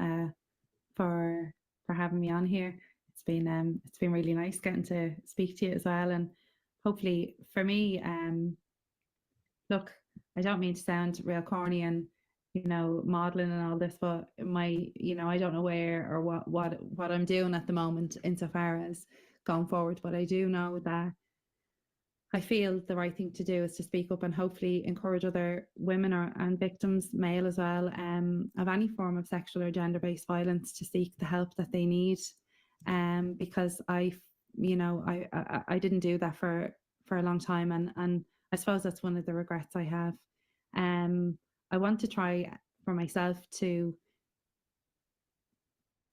for having me on here. It's been really nice getting to speak to you as well, and hopefully for me, look, I don't mean to sound real corny and modeling and all this, but I don't know where or what I'm doing at the moment insofar as going forward, but I do know that I feel the right thing to do is to speak up and hopefully encourage other women and victims, male as well, of any form of sexual or gender-based violence to seek the help that they need. Because I didn't do that for a long time, and I suppose that's one of the regrets I have. I want to try for myself to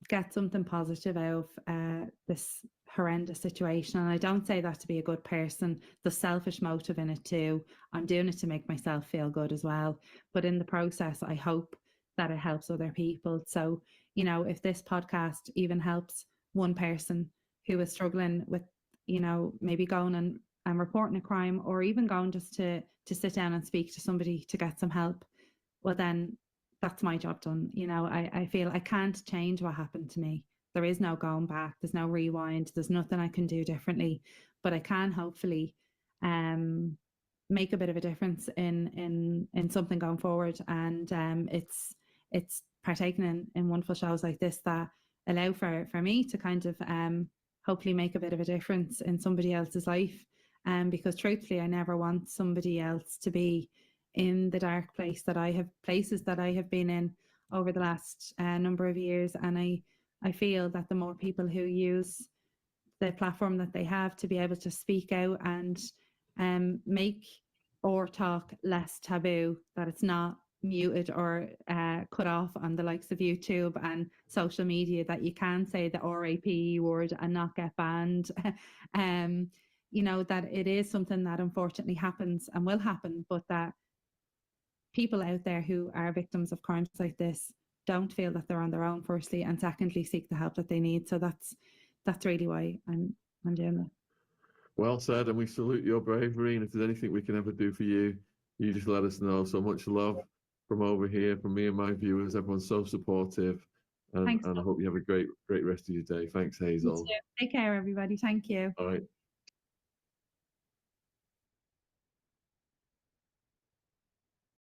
get something positive out of this horrendous situation. And I don't say that to be a good person. The selfish motive in it too. I'm doing it to make myself feel good as well. But in the process, I hope that it helps other people. So, if this podcast even helps one person who is struggling with, maybe going and reporting a crime, or even going just to sit down and speak to somebody to get some help, well then that's my job done. I feel I can't change what happened to me. There is no going back. There's no rewind. There's nothing I can do differently, but I can hopefully make a bit of a difference in something going forward. And it's partaking in wonderful shows like this that allow for me to kind of hopefully make a bit of a difference in somebody else's life. Because truthfully, I never want somebody else to be in the dark places that I have been in over the last number of years. And I feel that the more people who use the platform that they have to be able to speak out and make our talk less taboo, that it's not muted or cut off on the likes of YouTube and social media, that you can say the RAPE word and not get banned. That it is something that unfortunately happens and will happen, but that people out there who are victims of crimes like this don't feel that they're on their own, firstly, and secondly, seek the help that they need. So that's really why I'm doing that. Well said, and we salute your bravery. And if there's anything we can ever do for you, you just let us know. So much love from over here, from me and my viewers. Everyone's so supportive, and I hope you have a great rest of your day. Thanks, Hazel. Take care, everybody. Thank you. All right.